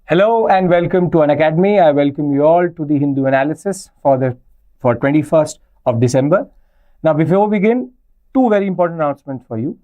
Hello and welcome to Unacademy. I welcome you all to the Hindu analysis for 21st of December. Now, before we begin, two very important announcements for you.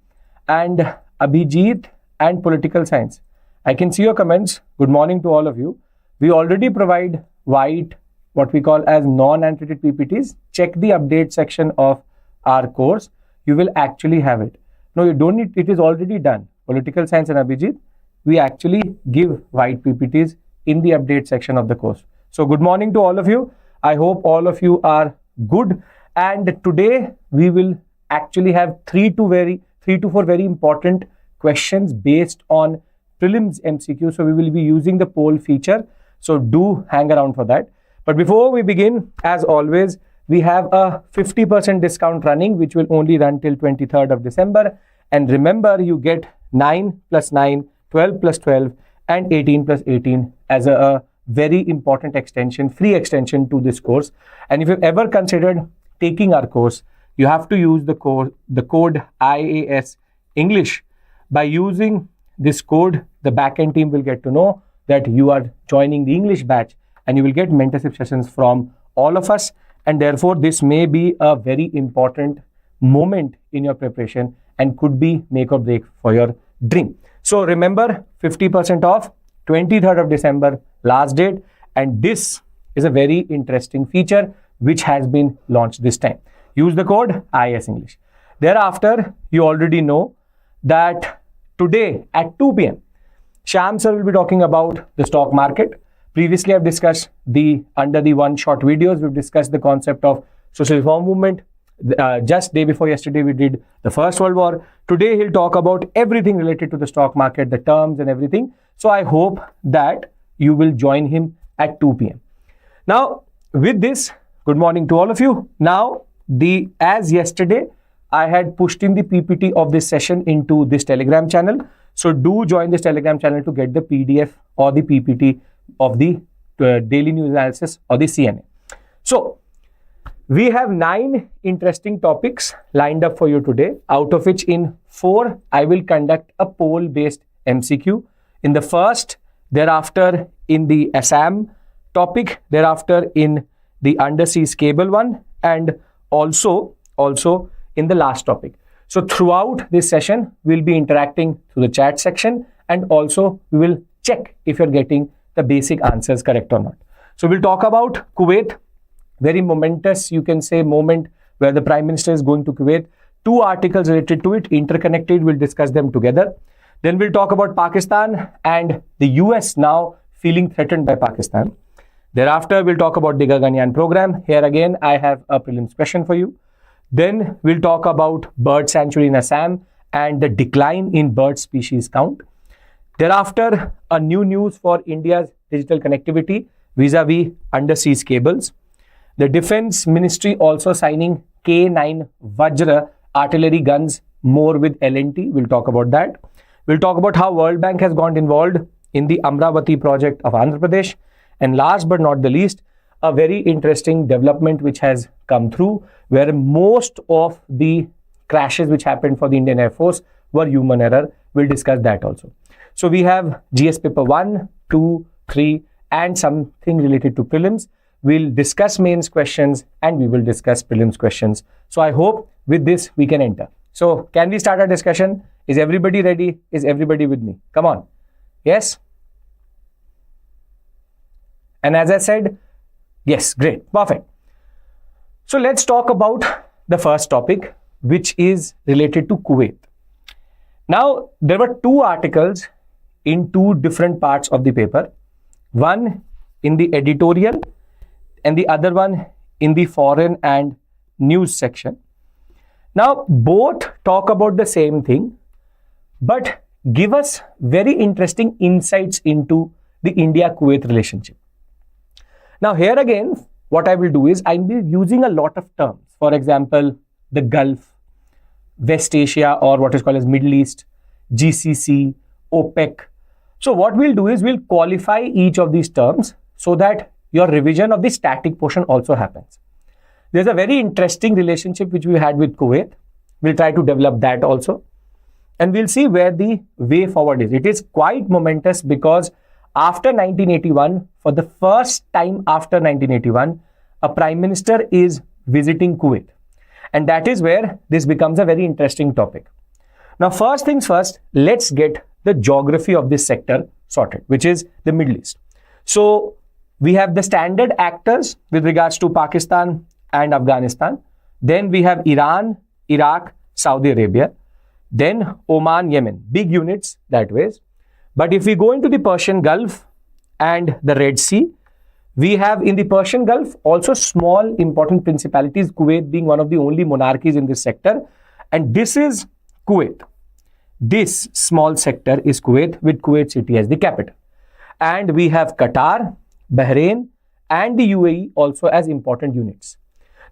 And Abhijit and political science. I can see your comments. Good morning to all of you. We already provide white, what we call as non-annotated PPTs. Check the update section of our course. You will actually have it. No, you don't need, it is already done. Political science and Abhijit, we actually give white PPTs in the update section of the course. So good morning to all of you. I hope all of you are good. And today we will actually have three to four very important questions based on prelims MCQ. So we will be using the poll feature. So do hang around for that. But before we begin, as always, we have a 50% discount running, which will only run till 23rd of December. And remember, you get 9 plus 9, 12 plus 12 and 18 plus 18 as a very important extension, free extension to this course. And if you've ever considered taking our course, you have to use the code IAS English. By using this code, the backend team will get to know that you are joining the English batch and you will get mentorship sessions from all of us. And therefore, this may be a very important moment in your preparation and could be make or break for your dream. So remember, 50% off, 23rd of December, last date. And this is a very interesting feature which has been launched this time. Use the code IAS English. Thereafter, you already know that today at 2 p.m., Shyam sir will be talking about the stock market. Previously, I've discussed under the one short videos, we've discussed the concept of social reform movement. Just day before yesterday, we did the First World War. Today, he'll talk about everything related to the stock market, the terms and everything. So I hope that you will join him at 2 p.m. Now, with this, good morning to all of you. Now, as yesterday, I had pushed in the PPT of this session into this Telegram channel. So do join this Telegram channel to get the PDF or the PPT of the daily news analysis or the CNA. So, we have 9 interesting topics lined up for you today, out of which in 4, I will conduct a poll-based MCQ. In the first, thereafter in the Assam topic, thereafter in the undersea cable one, and also in the last topic. So throughout this session, we'll be interacting through the chat section, and also we will check if you're getting the basic answers correct or not. So we'll talk about Kuwait. Very momentous, you can say, moment where the Prime Minister is going to Kuwait. 2 articles related to it, interconnected, we'll discuss them together. Then we'll talk about Pakistan and the US now feeling threatened by Pakistan. Thereafter, we'll talk about the Gaganyaan program. Here again, I have a prelims question for you. Then we'll talk about bird sanctuary in Assam and the decline in bird species count. Thereafter, a new news for India's digital connectivity vis-a-vis undersea cables. The Defense Ministry also signing K9 Vajra artillery guns more with L&T. We'll talk about that. We'll talk about how World Bank has got involved in the Amaravati project of Andhra Pradesh. And last but not the least, a very interesting development which has come through where most of the crashes which happened for the Indian Air Force were human error. We'll discuss that also. So we have GS paper 1, 2, 3 and something related to prelims. We'll discuss mains questions and we will discuss prelims questions. So I hope with this we can enter. So can we start our discussion? Is everybody ready? Is everybody with me? Come on. Yes? And as I said, yes, great, perfect. So let's talk about the first topic, which is related to Kuwait. Now, there were 2 articles in 2 different parts of the paper. One in the editorial and the other one in the foreign and news section. Now, both talk about the same thing, but give us very interesting insights into the India-Kuwait relationship. Now, here again, what I will do is I'll be using a lot of terms. For example, the Gulf, West Asia, or what is called as Middle East, GCC, OPEC. So what we'll do is we'll qualify each of these terms so that your revision of the static portion also happens. There's a very interesting relationship which we had with Kuwait. We'll try to develop that also. And we'll see where the way forward is. It is quite momentous because after 1981, for the first time after 1981, a prime minister is visiting Kuwait. And that is where this becomes a very interesting topic. Now, first things first, let's get the geography of this sector sorted, which is the Middle East. So we have the standard actors with regards to Pakistan and Afghanistan. Then we have Iran, Iraq, Saudi Arabia. Then Oman, Yemen, big units that ways. But if we go into the Persian Gulf and the Red Sea, we have in the Persian Gulf also small important principalities, Kuwait being one of the only monarchies in this sector. And this is Kuwait. This small sector is Kuwait, with Kuwait city as the capital. And we have Qatar, Bahrain, and the UAE also as important units.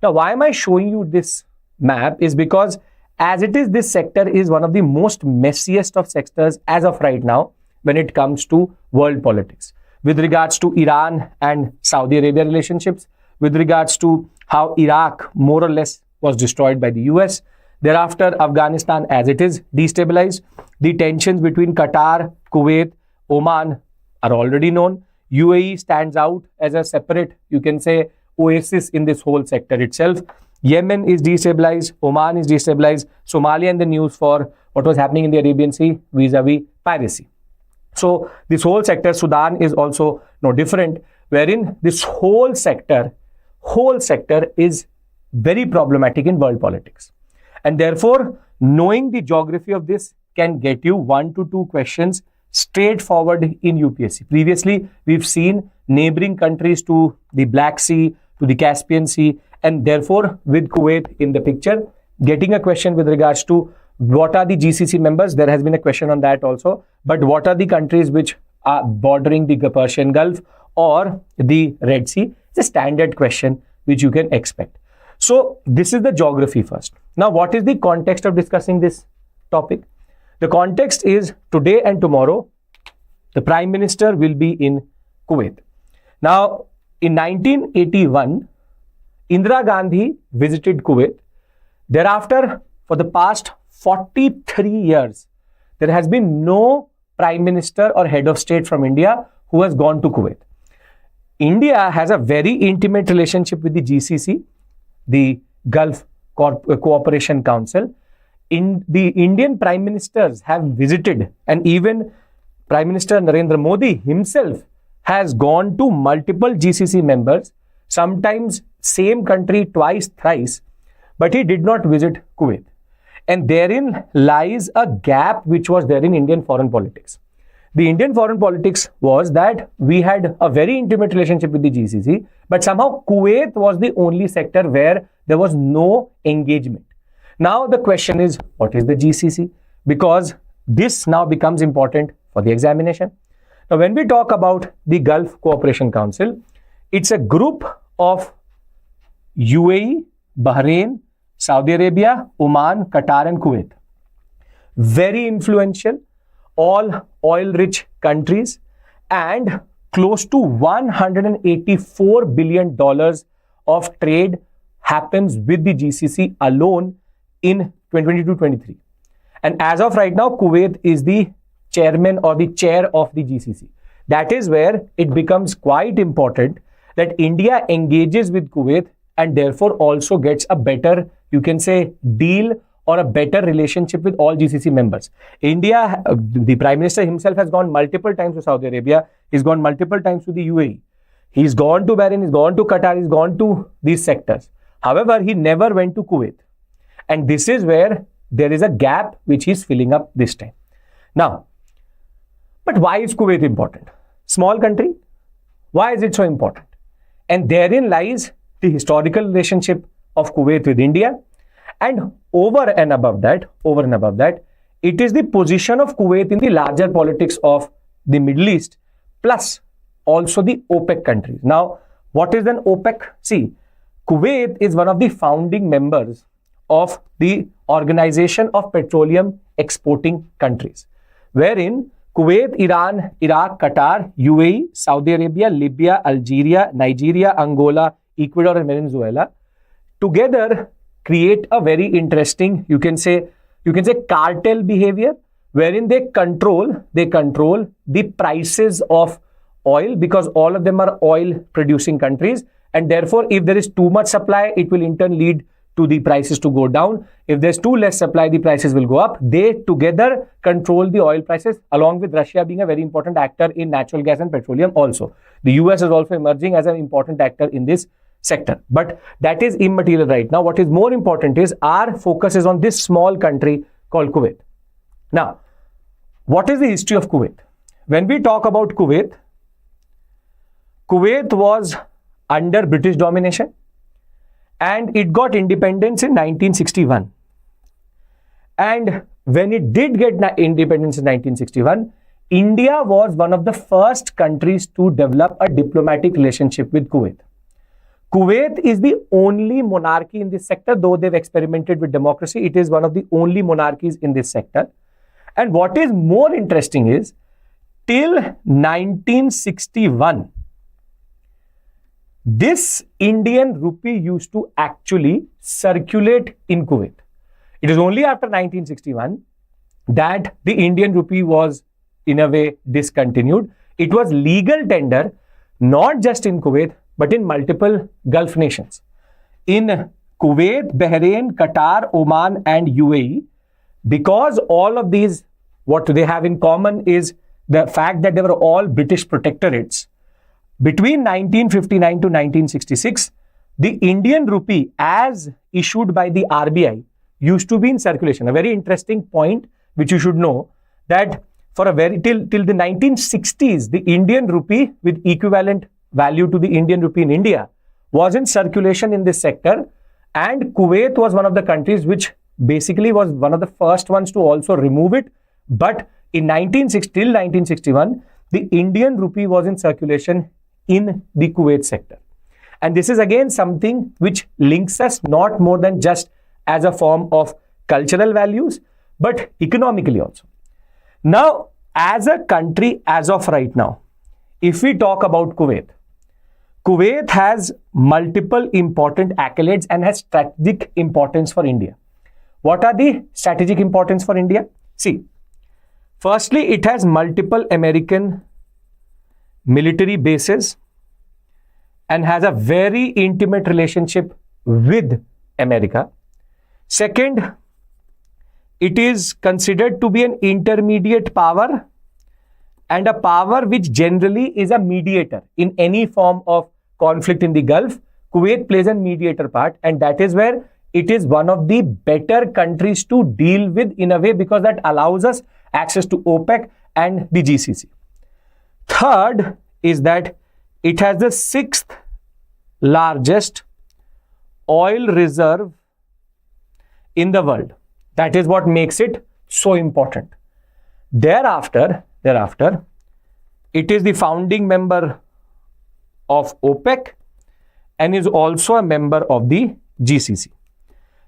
Now, why am I showing you this map is because as it is, this sector is one of the most messiest of sectors as of right now when it comes to world politics. With regards to Iran and Saudi Arabia relationships, with regards to how Iraq more or less was destroyed by the US. Thereafter, Afghanistan as it is destabilized. The tensions between Qatar, Kuwait, Oman are already known. UAE stands out as a separate, you can say, oasis in this whole sector itself. Yemen is destabilized, Oman is destabilized, Somalia in the news for what was happening in the Arabian Sea vis-a-vis piracy. So this whole sector, Sudan is also no different, wherein this whole sector is very problematic in world politics. And therefore, knowing the geography of this can get you 1 to 2 questions straightforward in UPSC. Previously, we've seen neighboring countries to the Black Sea, to the Caspian Sea, and therefore, with Kuwait in the picture, getting a question with regards to what are the GCC members? There has been a question on that also. But what are the countries which are bordering the Persian Gulf or the Red Sea? It's a standard question which you can expect. So this is the geography first. Now, what is the context of discussing this topic? The context is today and tomorrow, the Prime Minister will be in Kuwait. Now, in 1981, Indira Gandhi visited Kuwait. Thereafter, for the past 43 years, there has been no Prime Minister or head of state from India who has gone to Kuwait. India has a very intimate relationship with the GCC, the Gulf Cooperation Council. The Indian Prime Ministers have visited, and even Prime Minister Narendra Modi himself has gone to multiple GCC members, sometimes same country twice, thrice, but he did not visit Kuwait. And therein lies a gap which was there in Indian foreign politics. The Indian foreign politics was that we had a very intimate relationship with the GCC, but somehow Kuwait was the only sector where there was no engagement. Now the question is, what is the GCC? Because this now becomes important for the examination. Now, when we talk about the Gulf Cooperation Council, it's a group of UAE, Bahrain, Saudi Arabia, Oman, Qatar, and Kuwait. Very influential, all oil-rich countries, and close to $184 billion of trade happens with the GCC alone in 2022-23. And as of right now, Kuwait is the chairman or the chair of the GCC. That is where it becomes quite important that India engages with Kuwait and therefore also gets a better, you can say, deal or a better relationship with all GCC members. India, the Prime Minister himself has gone multiple times to Saudi Arabia. He's gone multiple times to the UAE. He's gone to Bahrain, he's gone to Qatar, he's gone to these sectors. However, he never went to Kuwait. And this is where there is a gap which he's filling up this time. Now, but why is Kuwait important? Small country, why is it so important? And therein lies the historical relationship of Kuwait with India. And over and above that, it is the position of Kuwait in the larger politics of the Middle East, plus also the OPEC countries. Now, what is then OPEC? See, Kuwait is one of the founding members of the Organization of Petroleum Exporting Countries, wherein Kuwait, Iran, Iraq, Qatar, UAE, Saudi Arabia, Libya, Algeria, Nigeria, Angola, Ecuador, and Venezuela together create a very interesting, you can say cartel behavior, wherein they control the prices of oil, because all of them are oil producing countries, and therefore if there is too much supply, it will in turn lead to the prices to go down. If there's too less supply, the prices will go up. They together control the oil prices, along with Russia being a very important actor in natural gas and petroleum also. The US is also emerging as an important actor in this sector. But that is immaterial right now. What is more important is our focus is on this small country called Kuwait. Now, what is the history of Kuwait? When we talk about Kuwait, Kuwait was under British domination, and it got independence in 1961. And when it did get independence in 1961, India was one of the first countries to develop a diplomatic relationship with Kuwait. Kuwait is the only monarchy in this sector, though they've experimented with democracy. It is one of the only monarchies in this sector. And what is more interesting is, till 1961, this Indian rupee used to actually circulate in Kuwait. It is only after 1961 that the Indian rupee was in a way discontinued. It was legal tender, not just in Kuwait, but in multiple Gulf nations. In Kuwait, Bahrain, Qatar, Oman, and UAE, because all of these, what they have in common is the fact that they were all British protectorates. Between 1959 to 1966, the Indian rupee as issued by the RBI used to be in circulation. A very interesting point which you should know, that for till the 1960s, the Indian rupee with equivalent value to the Indian rupee in India was in circulation in this sector, and Kuwait was one of the countries which basically was one of the first ones to also remove it. But in till 1961, the Indian rupee was in circulation in the Kuwait sector. And this is again something which links us not more than just as a form of cultural values, but economically also. Now, as a country, as of right now, if we talk about Kuwait, Kuwait has multiple important accolades and has strategic importance for India. What are the strategic importance for India? See, firstly, it has multiple American military bases and has a very intimate relationship with America. Second, it is considered to be an intermediate power and a power which generally is a mediator in any form of conflict in the Gulf. Kuwait plays a mediator part, and that is where it is one of the better countries to deal with in a way, because that allows us access to OPEC and the GCC. Third is that it has the sixth largest oil reserve in the world. That is what makes it so important. Thereafter, it is the founding member of OPEC and is also a member of the GCC.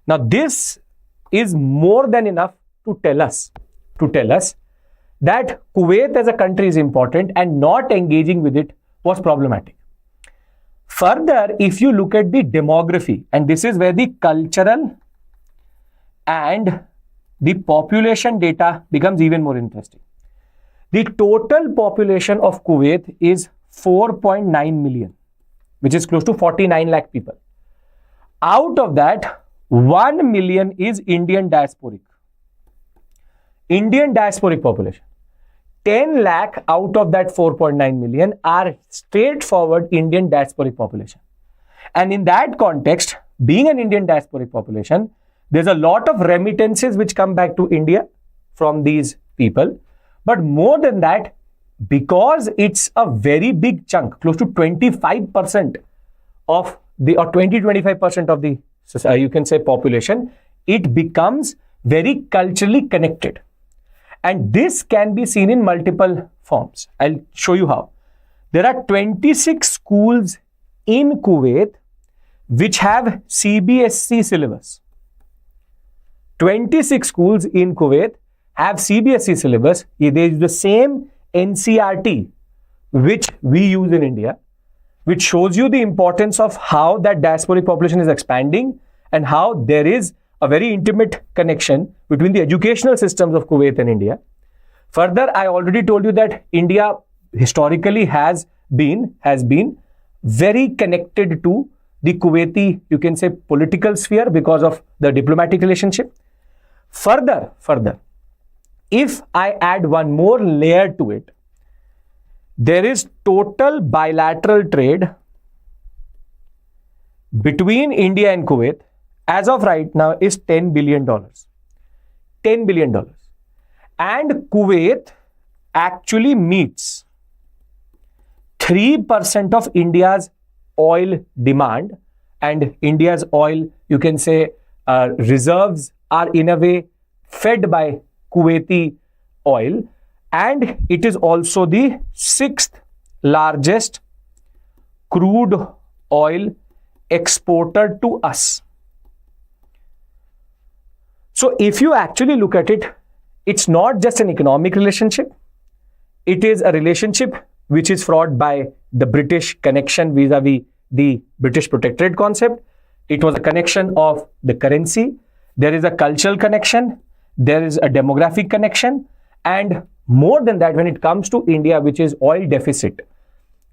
Now, this is more than enough to tell us that Kuwait as a country is important, and not engaging with it was problematic. Further, if you look at the demography, and this is where the cultural and the population data becomes even more interesting. The total population of Kuwait is 4.9 million, which is close to 49 lakh people. Out of that, 1 million is Indian diasporic population. 10 lakh out of that 4.9 million are straightforward Indian diasporic population. And in that context, being an Indian diasporic population, there's a lot of remittances which come back to India from these people. But more than that, because it's a very big chunk, close to 25% of the, or 20-25% of the, you can say, population, it becomes very culturally connected. And this can be seen in multiple forms. I'll show you how. There are 26 schools in Kuwait which have CBSE syllabus. 26 schools in Kuwait have CBSE syllabus. They use the same NCRT which we use in India, which shows you the importance of how that diasporic population is expanding and how there is a very intimate connection between the educational systems of Kuwait and India. Further, I already told you that India historically has been very connected to the Kuwaiti, you can say, political sphere because of the diplomatic relationship. Further, if I add one more layer to it, there is total bilateral trade between India and Kuwait as of right now is $10 billion. $10 billion. And Kuwait actually meets 3% of India's oil demand, and India's oil, you can say, reserves are in a way fed by Kuwaiti oil, and it is also the 6th largest crude oil exporter to us. So if you actually look at it, it's not just an economic relationship. It is a relationship which is fraught by the British connection vis-a-vis the British protectorate concept. It was a connection of the currency. There is a cultural connection. There is a demographic connection. And more than that, when it comes to India, which is oil deficit,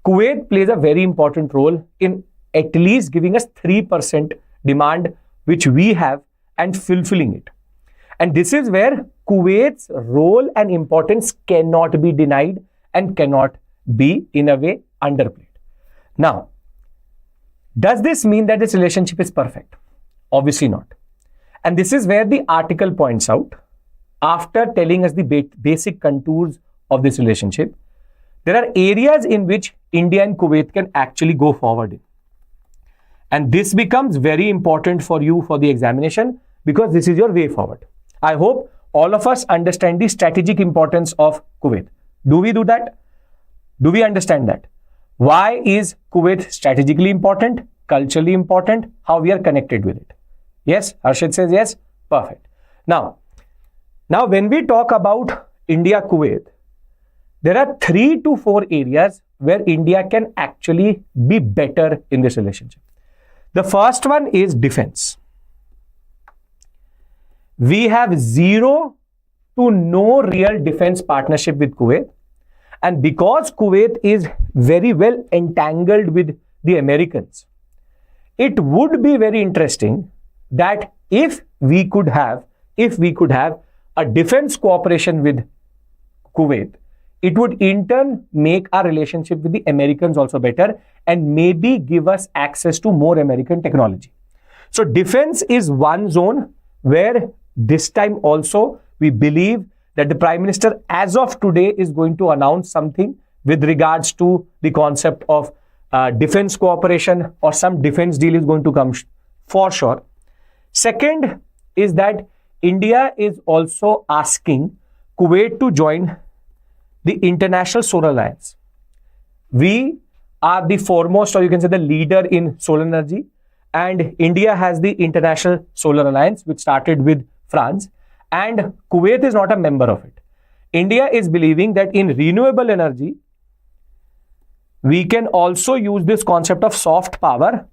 Kuwait plays a very important role in at least giving us 3% demand, which we have, and fulfilling it. And this is where Kuwait's role and importance cannot be denied and cannot be, in a way, underplayed. Now, does this mean that this relationship is perfect? Obviously not. And this is where the article points out, after telling us the basic contours of this relationship, there are areas in which India and Kuwait can actually go forward in. And this becomes very important for you for the examination, because this is your way forward. I hope all of us understand the strategic importance of Kuwait. Do we do that? Do we understand that? Why is Kuwait strategically important, culturally important, how we are connected with it? Yes, Harshit says yes. Perfect. Now when we talk about India-Kuwait, there are 3 to 4 areas where India can actually be better in this relationship. The first one is defense. We have 0 to no real defense partnership with Kuwait. And because Kuwait is very well entangled with the Americans, it would be very interesting that if we could have a defense cooperation with Kuwait, it would in turn make our relationship with the Americans also better and maybe give us access to more American technology. So defense is one zone where this time also we believe that the Prime Minister as of today is going to announce something with regards to the concept of defense cooperation, or some defense deal is going to come for sure. Second is that India is also asking Kuwait to join the International Solar Alliance. We are the foremost, or you can say the leader in solar energy, and India has the International Solar Alliance, which started with France, and Kuwait is not a member of it. India is believing that in renewable energy, we can also use this concept of soft power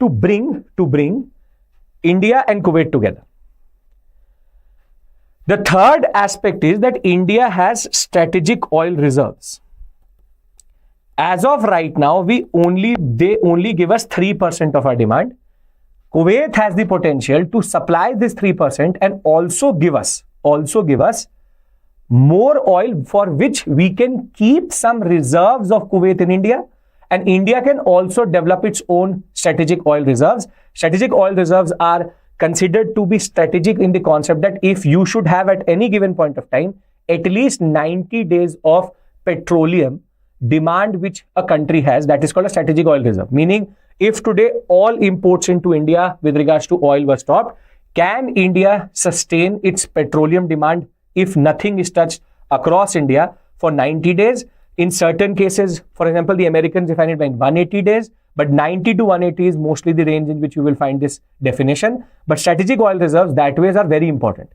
to bring India and Kuwait together. The third aspect is that India has strategic oil reserves. As of right now, they only give us 3% of our demand. Kuwait has the potential to supply this 3% and also give us more oil, for which we can keep some reserves of Kuwait in India, and India can also develop its own strategic oil reserves. Strategic oil reserves are considered to be strategic in the concept that if you should have at any given point of time at least 90 days of petroleum demand which a country has, that is called a strategic oil reserve. Meaning, if today all imports into India with regards to oil were stopped, can India sustain its petroleum demand if nothing is touched across India for 90 days? In certain cases, for example, the Americans define it by 180 days, but 90 to 180 is mostly the range in which you will find this definition. But strategic oil reserves that ways are very important.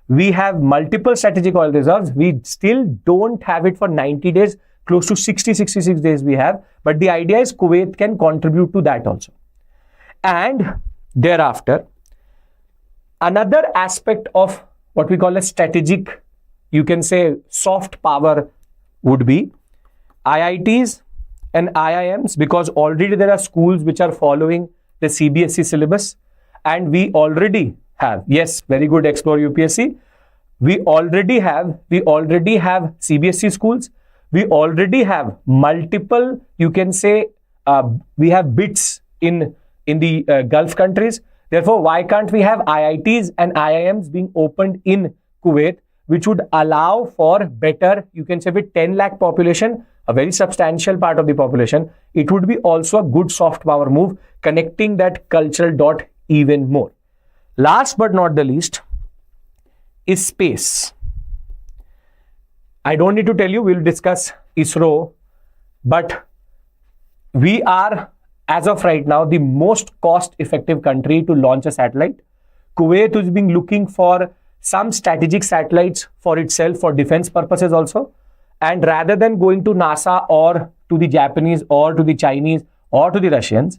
We have multiple strategic oil reserves. We still don't have it for 90 days, close to 66 days we have. But the idea is Kuwait can contribute to that also. And thereafter, another aspect of what we call a strategic, you can say, soft power would be, IITs and IIMs, because already there are schools which are following the CBSE syllabus, and we already have, yes, very good, explore UPSC. We already have CBSE schools. We already have multiple, you can say, we have bits in the Gulf countries. Therefore, why can't we have IITs and IIMs being opened in Kuwait, which would allow for better, you can say, with 10 lakh population, a very substantial part of the population, it would be also a good soft power move, connecting that cultural dot even more. Last but not the least is space. I don't need to tell you, we'll discuss ISRO, but we are, as of right now, the most cost-effective country to launch a satellite. Kuwait is being looking for some strategic satellites for itself for defense purposes also. And rather than going to NASA or to the Japanese or to the Chinese or to the Russians,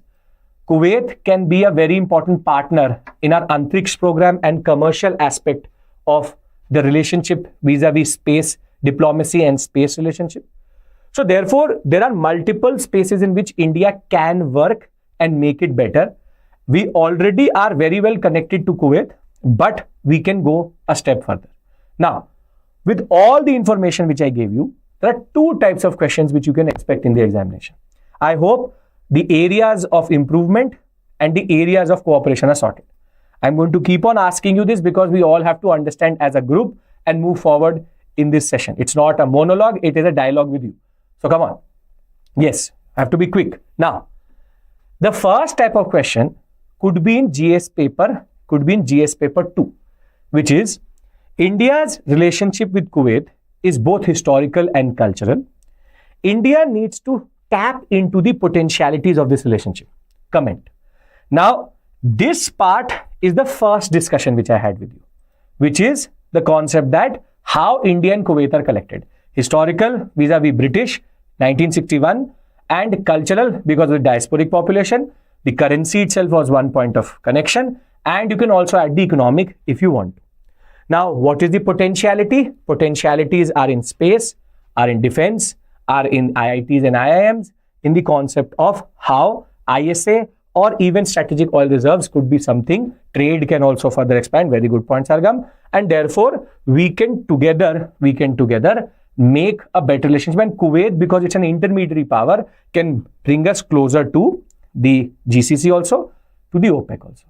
Kuwait can be a very important partner in our Antriksh program and commercial aspect of the relationship vis-a-vis space diplomacy and space relationship. So therefore, there are multiple spaces in which India can work and make it better. We already are very well connected to Kuwait, but we can go a step further. Now, with all the information which I gave you, there are two types of questions which you can expect in the examination. I hope the areas of improvement and the areas of cooperation are sorted. I'm going to keep on asking you this because we all have to understand as a group and move forward in this session. It's not a monologue, it is a dialogue with you. So come on. Yes, I have to be quick. Now, the first type of question could be in GS paper, could be in GS paper 2, which is India's relationship with Kuwait is both historical and cultural. India needs to tap into the potentialities of this relationship. Comment. Now, this part is the first discussion which I had with you, which is the concept that how India and Kuwait are connected. Historical vis-a-vis British, 1961, and cultural because of the diasporic population. The currency itself was one point of connection, and you can also add the economic if you want to. Now, what is the potentiality? Potentialities are in space, are in defense, are in IITs and IIMs, in the concept of how ISA or even strategic oil reserves could be something. Trade can also further expand. Very good point, Sargam. And therefore, we can together make a better relationship. And Kuwait, because it's an intermediary power, can bring us closer to the GCC also, to the OPEC also.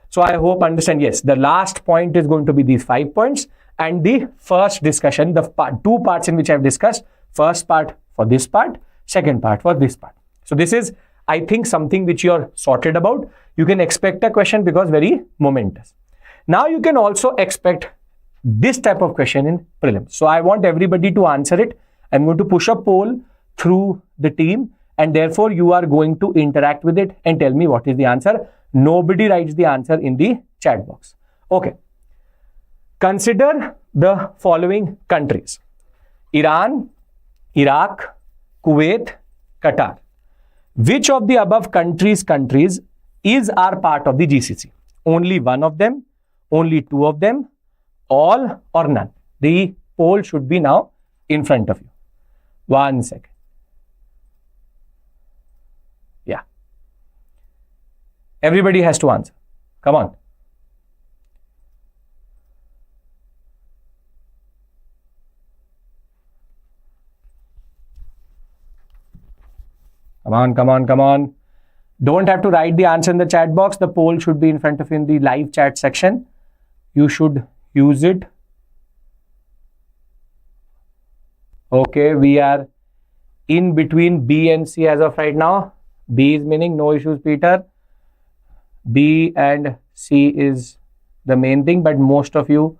So I hope understand, yes, the last point is going to be these 5 points, and the first discussion, the two parts in which I've discussed, first part for this part, second part for this part. So this is, I think, something which you're sorted about. You can expect a question because very momentous. Now you can also expect this type of question in prelims. So I want everybody to answer it. I'm going to push a poll through the team, and therefore you are going to interact with it and tell me what is the answer. Nobody writes the answer in the chat box. Okay. Consider the following countries: Iran, Iraq, Kuwait, Qatar. Which of the above countries is our part of the GCC? Only one of them, only two of them, all or none? The poll should be now in front of you. 1 second. Yeah. Everybody has to answer. Come on. Come on. Don't have to write the answer in the chat box. The poll should be in front of you in the live chat section. You should use it. Okay, we are in between B and C as of right now. B is meaning no issues, Peter. B and C is the main thing, but most of you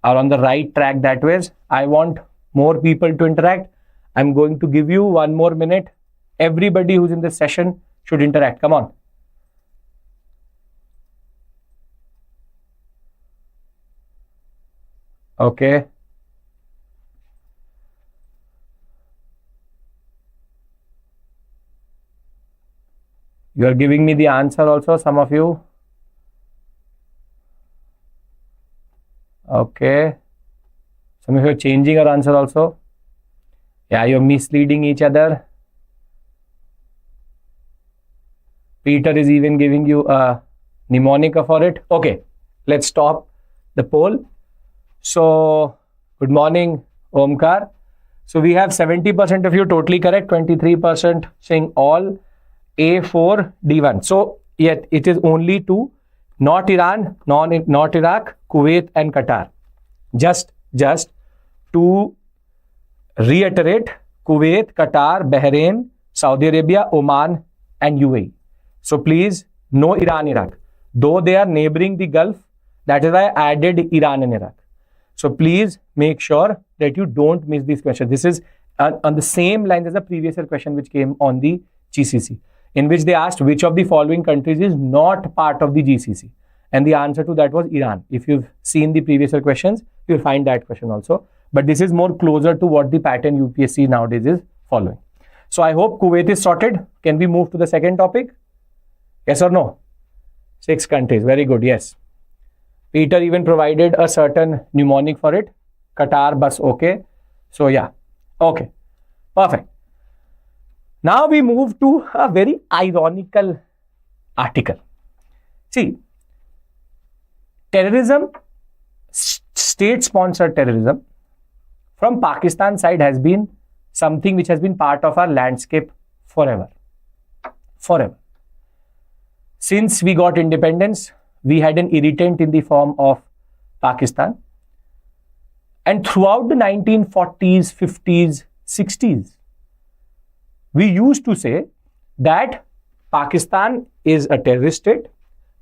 are on the right track that way. I want more people to interact. I'm going to give you 1 more minute. Everybody who's in this session should interact. Come on. Okay. You are giving me the answer also, some of you. Okay. Some of you are changing your answer also. Yeah, you're misleading each other. Peter is even giving you a mnemonic for it. Okay, let's stop the poll. So, good morning, Omkar. So, we have 70% of you totally correct, 23% saying all A4, D1. So, yet it is only two, not Iran, not Iraq, Kuwait and Qatar. Just to reiterate, Kuwait, Qatar, Bahrain, Saudi Arabia, Oman and UAE. So please, no Iran, Iraq. Though they are neighboring the Gulf, that is why I added Iran and Iraq. So please make sure that you don't miss this question. This is on the same lines as the previous year question which came on the GCC, in which they asked which of the following countries is not part of the GCC. And the answer to that was Iran. If you've seen the previous year questions, you'll find that question also. But this is more closer to what the pattern UPSC nowadays is following. So I hope Kuwait is sorted. Can we move to the second topic? Yes or no? 6 countries. Very good. Yes. Peter even provided a certain mnemonic for it. Qatar, bus. Okay. So yeah. Okay. Perfect. Now we move to a very ironical article. See, terrorism, state-sponsored terrorism from Pakistan side has been something which has been part of our landscape forever. Forever. Since we got independence, we had an irritant in the form of Pakistan. And throughout the 1940s, 50s, 60s, we used to say that Pakistan is a terrorist state.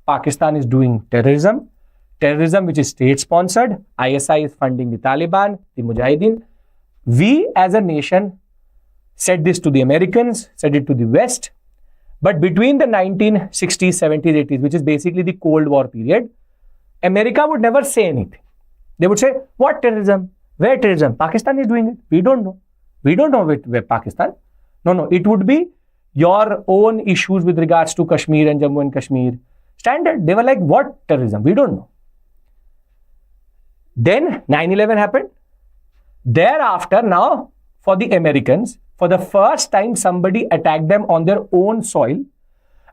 Pakistan is doing terrorism which is state-sponsored. ISI is funding the Taliban, the Mujahideen. We as a nation said this to the Americans, said it to the West. But between the 1960s, 70s, 80s, which is basically the Cold War period, America would never say anything. They would say, what terrorism? Where terrorism? Pakistan is doing it. We don't know. We don't know where Pakistan. No. It would be your own issues with regards to Kashmir and Jammu and Kashmir. Standard. They were like, what terrorism? We don't know. Then 9/11 happened. Thereafter, now for the Americans, for the first time, somebody attacked them on their own soil.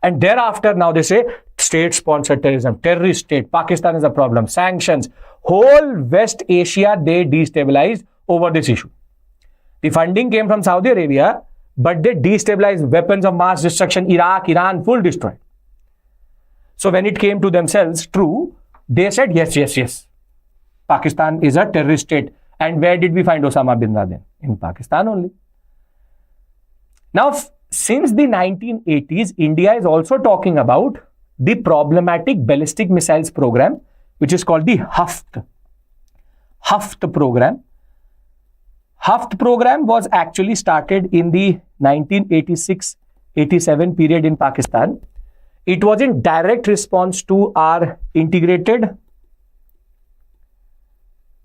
And thereafter, now they say, state-sponsored terrorism, terrorist state, Pakistan is a problem, sanctions. Whole West Asia, they destabilized over this issue. The funding came from Saudi Arabia, but they destabilized weapons of mass destruction, Iraq, Iran, full destroyed. So when it came to themselves, true, they said, yes. Pakistan is a terrorist state. And where did we find Osama bin Laden? In Pakistan only. Now, since the 1980s, India is also talking about the problematic ballistic missiles program, which is called the HAFT program. HAFT program was actually started in the 1986-87 period in Pakistan. It was in direct response to our integrated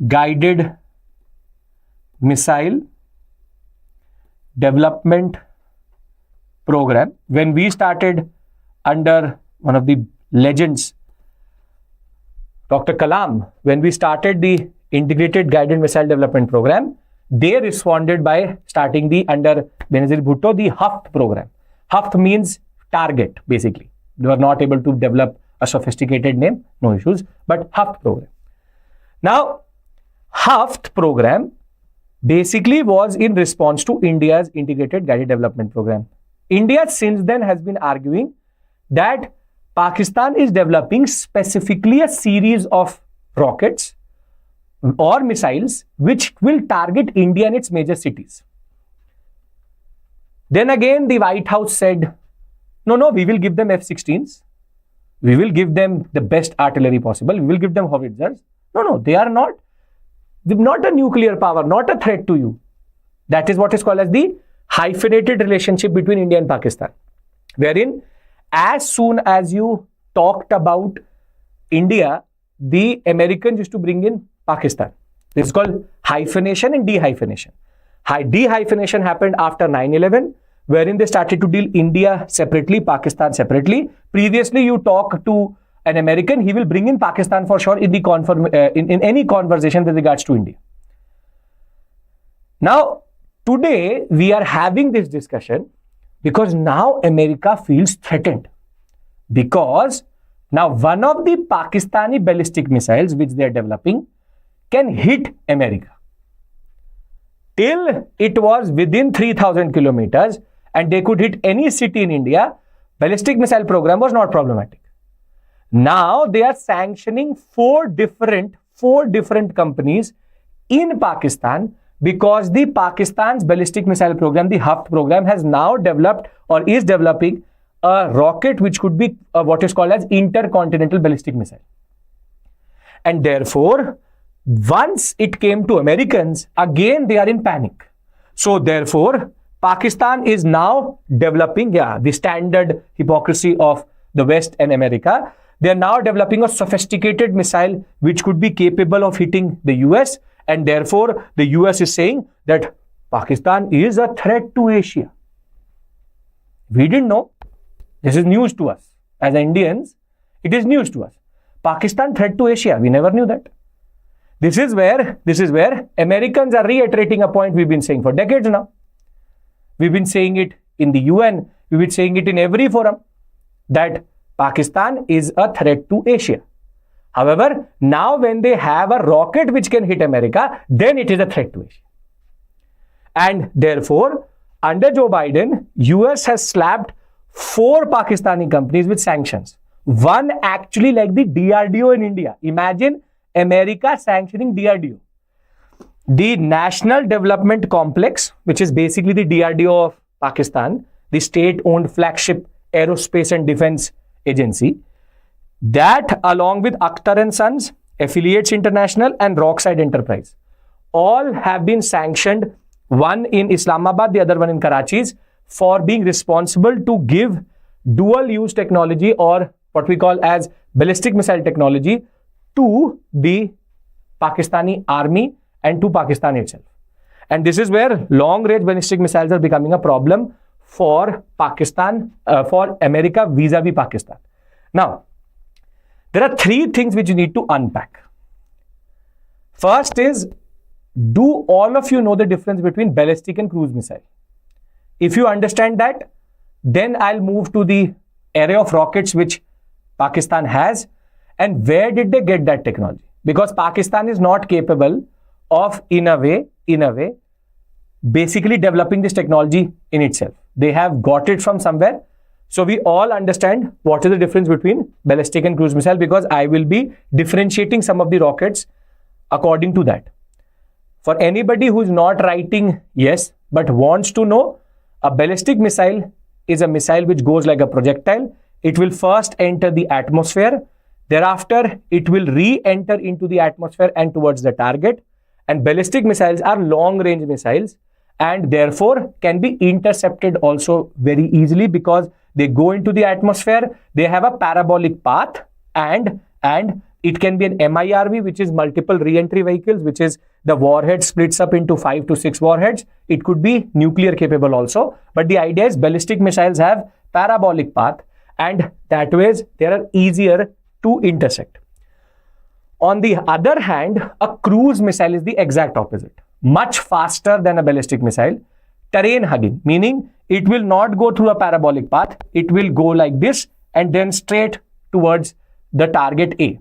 guided missile development program. When we started under one of the legends, Dr. Kalam, when we started the integrated guided missile development program, they responded by starting the under Benazir Bhutto, the HAFT program. HAFT means target, basically. They were not able to develop a sophisticated name, no issues, but HAFT program. Now, HAFT program basically was in response to India's integrated guided development program. India since then has been arguing that Pakistan is developing specifically a series of rockets or missiles which will target India and its major cities. Then again, the White House said, no, we will give them F-16s. We will give them the best artillery possible. We will give them howitzers. No, they are not. They're not a nuclear power, not a threat to you. That is what is called as the hyphenated relationship between India and Pakistan, wherein as soon as you talked about India, the Americans used to bring in Pakistan. This is called hyphenation and dehyphenation. Dehyphenation happened after 9/11, wherein they started to deal India separately, Pakistan separately. Previously, you talk to an American, he will bring in Pakistan for sure in the in any conversation with regards to India. Now, Today, we are having this discussion because now America feels threatened. Because now one of the Pakistani ballistic missiles which they are developing can hit America. Till it was within 3,000 kilometers and they could hit any city in India, ballistic missile program was not problematic. Now they are sanctioning four different companies in Pakistan because the Pakistan's ballistic missile program, the Haft program, has now developed or is developing a rocket which could be what is called as intercontinental ballistic missile. And therefore, once it came to Americans, again they are in panic. So therefore, Pakistan is now developing, the standard hypocrisy of the West and America. They are now developing a sophisticated missile which could be capable of hitting the US, and therefore the US is saying that Pakistan is a threat to Asia. We didn't know. This is news to us. As Indians, it is news to us. Pakistan threat to Asia. We never knew that. This is where Americans are reiterating a point we've been saying for decades now. We've been saying it in the UN. We've been saying it in every forum that Pakistan is a threat to Asia. However, now when they have a rocket which can hit America, then it is a threat to Asia. And therefore, under Joe Biden, US has slapped 4 Pakistani companies with sanctions. One actually like the DRDO in India. Imagine America sanctioning DRDO. The National Development Complex, which is basically the DRDO of Pakistan, the state-owned flagship aerospace and defense agency, that along with Akhtar & Sons, Affiliates International and Rockside Enterprise, all have been sanctioned, one in Islamabad, the other one in Karachi, for being responsible to give dual-use technology, or what we call as ballistic missile technology, to the Pakistani army and to Pakistan itself. And this is where long-range ballistic missiles are becoming a problem for Pakistan, for America vis-a-vis Pakistan. Now, there are 3 things which you need to unpack. First is, do all of you know the difference between ballistic and cruise missile? If you understand that, then I'll move to the array of rockets which Pakistan has and where did they get that technology? Because Pakistan is not capable of, in a way, basically developing this technology in itself. They have got it from somewhere. So we all understand what is the difference between ballistic and cruise missile, because I will be differentiating some of the rockets according to that. For anybody who is not writing yes, but wants to know, a ballistic missile is a missile which goes like a projectile. It will first enter the atmosphere. Thereafter, it will re-enter into the atmosphere and towards the target. And ballistic missiles are long-range missiles and therefore can be intercepted also very easily because they go into the atmosphere. They have a parabolic path and it can be an MIRV, which is multiple re-entry vehicles, which is the warhead splits up into 5 to 6 warheads. It could be nuclear capable also. But the idea is ballistic missiles have parabolic path and that ways they are easier to intersect. On the other hand, a cruise missile is the exact opposite. Much faster than a ballistic missile. Terrain hugging, meaning it will not go through a parabolic path. It will go like this and then straight towards the target A.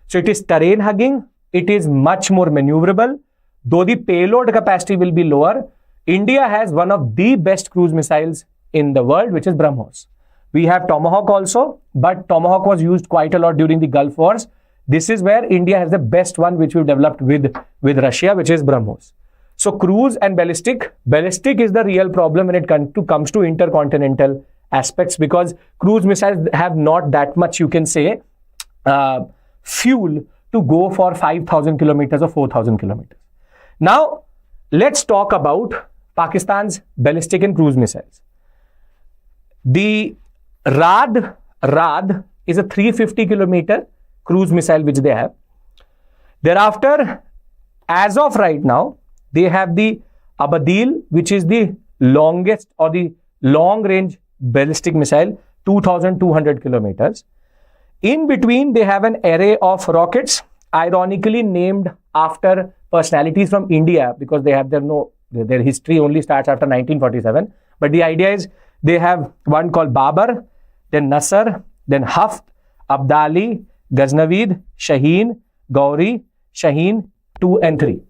So it is terrain hugging. It is much more maneuverable. Though the payload capacity will be lower, India has one of the best cruise missiles in the world, which is BrahMos. We have Tomahawk also, but Tomahawk was used quite a lot during the Gulf Wars. This is where India has the best one, which we've developed with Russia, which is BrahMos. So cruise and ballistic is the real problem when it comes to intercontinental aspects, because cruise missiles have not that much, you can say, fuel to go for 5,000 kilometers or 4,000 kilometers. Now, let's talk about Pakistan's ballistic and cruise missiles. The Rad is a 350 kilometer cruise missile which they have. Thereafter, as of right now, they have the Abadil, which is the longest or the long range ballistic missile, 2,200 kilometers. In between, they have an array of rockets, ironically named after personalities from India, because they have their Their history only starts after 1947. But the idea is they have one called Babar, then Nasser, then Haft, Abdali, Ghaznavid, Shaheen, Gauri, Shaheen 2 and 3.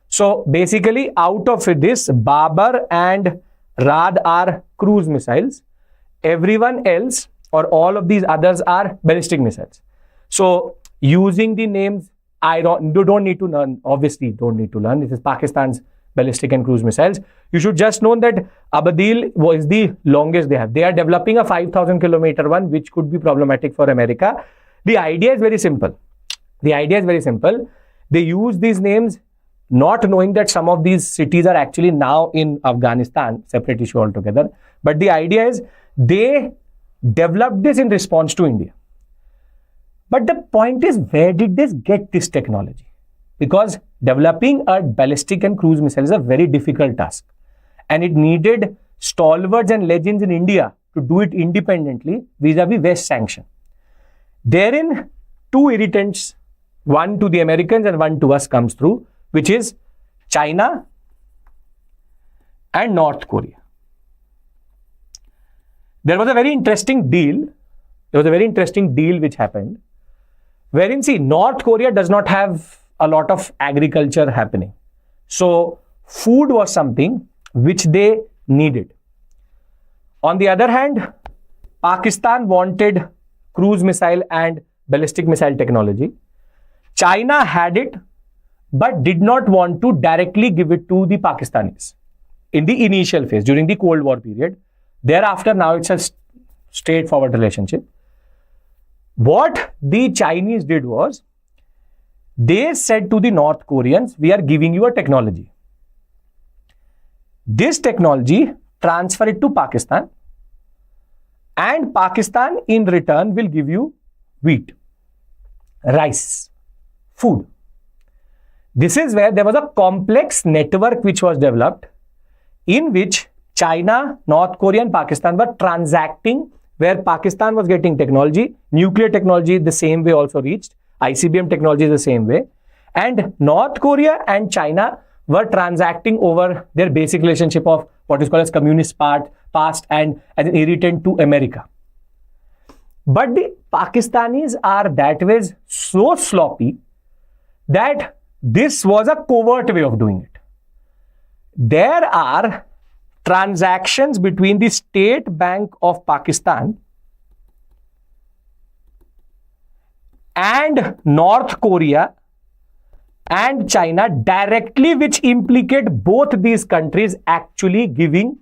So basically out of this, Babar and Rad are cruise missiles. Everyone else or all of these others are ballistic missiles. So using the names, you don't need to learn, obviously don't need to learn. This is Pakistan's ballistic and cruise missiles. You should just know that Abadil was the longest they have. They are developing a 5,000 kilometer one, which could be problematic for America. The idea is very simple. They use these names not knowing that some of these cities are actually now in Afghanistan, separate issue altogether. But the idea is they developed this in response to India. But the point is, where did they get this technology? Because developing a ballistic and cruise missile is a very difficult task. And it needed stalwarts and legends in India to do it independently vis-a-vis West sanction. Therein, two irritants, one to the Americans and one to us comes through, which is China and North Korea. There was a very interesting deal. Which happened, wherein, see, North Korea does not have a lot of agriculture happening. So food was something which they needed. On the other hand, Pakistan wanted cruise missile and ballistic missile technology. China had it, but did not want to directly give it to the Pakistanis in the initial phase during the Cold War period. Thereafter, now it's a straightforward relationship. What the Chinese did was, they said to the North Koreans, we are giving you a technology. This technology, transfer it to Pakistan, and Pakistan in return will give you wheat, rice, food. This is where there was a complex network which was developed, in which China, North Korea and Pakistan were transacting, where Pakistan was getting technology, nuclear technology the same way also reached, ICBM technology the same way, and North Korea and China were transacting over their basic relationship of what is called as communist past and as an irritant to America. But the Pakistanis are that way so sloppy that this was a covert way of doing it. There are transactions between the State Bank of Pakistan and North Korea and China directly, which implicate both these countries actually giving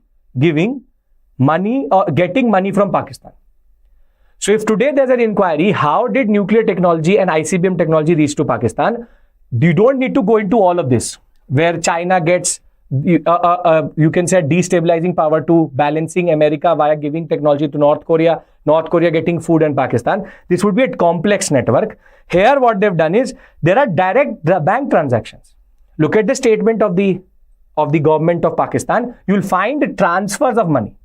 money or getting money from Pakistan. So if today there's an inquiry, how did nuclear technology and ICBM technology reach to Pakistan? You don't need to go into all of this, where China gets you can say destabilizing power to balancing America via giving technology to North Korea getting food and Pakistan. This would be a complex network. Here what they've done is, there are direct bank transactions. Look at the statement of the government of Pakistan. You'll find transfers of money.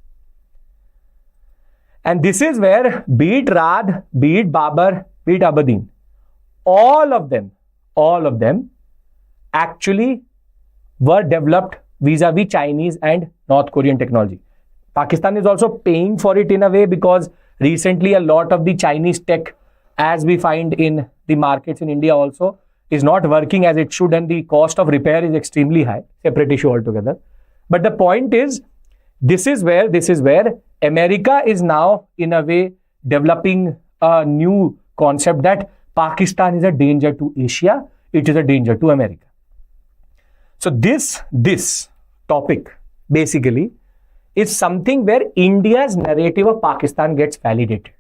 And this is where, be it Rad, be it Babar, be it Abadin, all of them actually were developed vis-a-vis Chinese and North Korean technology. Pakistan is also paying for it in a way, because recently a lot of the Chinese tech, as we find in the markets in India also, is not working as it should, and the cost of repair is extremely high, separate issue altogether. But the point is, this is where America is now in a way developing a new concept that Pakistan is a danger to Asia, it is a danger to America. So this topic basically is something where India's narrative of Pakistan gets validated.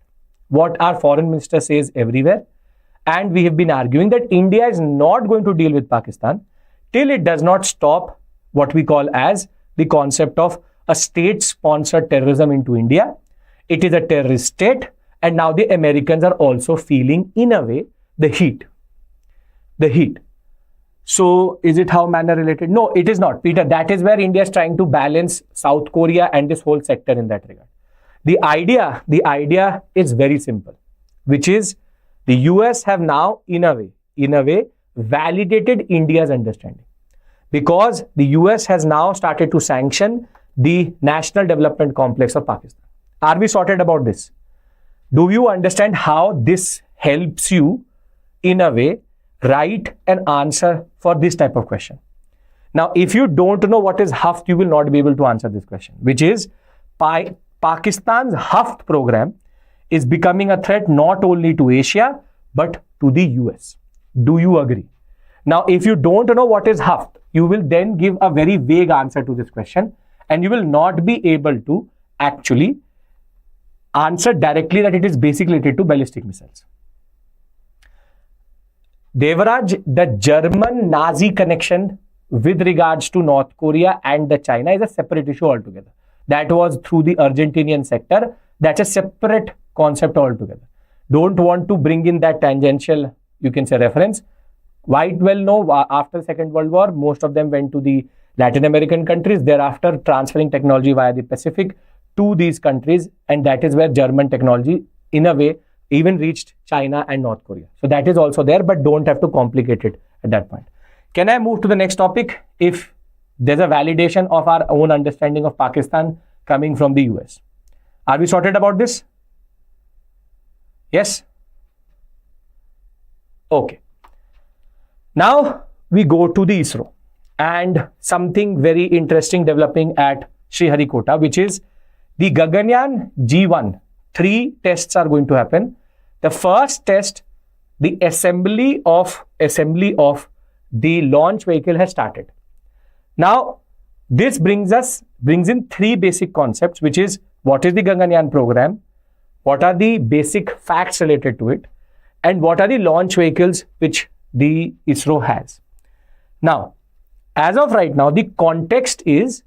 What our foreign minister says everywhere, and we have been arguing that India is not going to deal with Pakistan till it does not stop what we call as the concept of a state-sponsored terrorism into India. It is a terrorist state, and now the Americans are also feeling, in a way, the heat. So is it how manner related? No, it is not, Peter. That is where India is trying to balance South Korea and this whole sector in that regard. The idea is very simple, which is the US have now, in a way, validated India's understanding. because the US has now started to sanction the National Development Complex of Pakistan. Are we sorted about this? Do you understand how this helps you, in a way, write an answer for this type of question? Now, if you don't know what is HAFT, you will not be able to answer this question, which is Pakistan's HAFT program is becoming a threat not only to Asia, but to the US. Do you agree? Now, if you don't know what is HAFT, you will then give a very vague answer to this question, and you will not be able to actually answer directly that it is basically related to ballistic missiles. Devaraj, the German Nazi connection with regards to North Korea and the China is a separate issue altogether. That was through the Argentinian sector. That's a separate concept altogether. Don't want to bring in that tangential, you can say, reference. Quite well know, after the Second World War, most of them went to the Latin American countries, thereafter transferring technology via the Pacific to these countries, and that is where German technology, in a way, even reached China and North Korea. So that is also there, but don't have to complicate it at that point. Can I move to the next topic? If there's a validation of our own understanding of Pakistan coming from the US. Are we sorted about this? Yes? Okay. Now we go to the ISRO and something very interesting developing at Sriharikota, which is the Gaganyaan G1. 3 tests are going to happen. The first test, the assembly of the launch vehicle has started. Now, this brings in 3 basic concepts, which is what is the Gaganyaan program, what are the basic facts related to it, and what are the launch vehicles which the ISRO has. Now, as of right now, the context is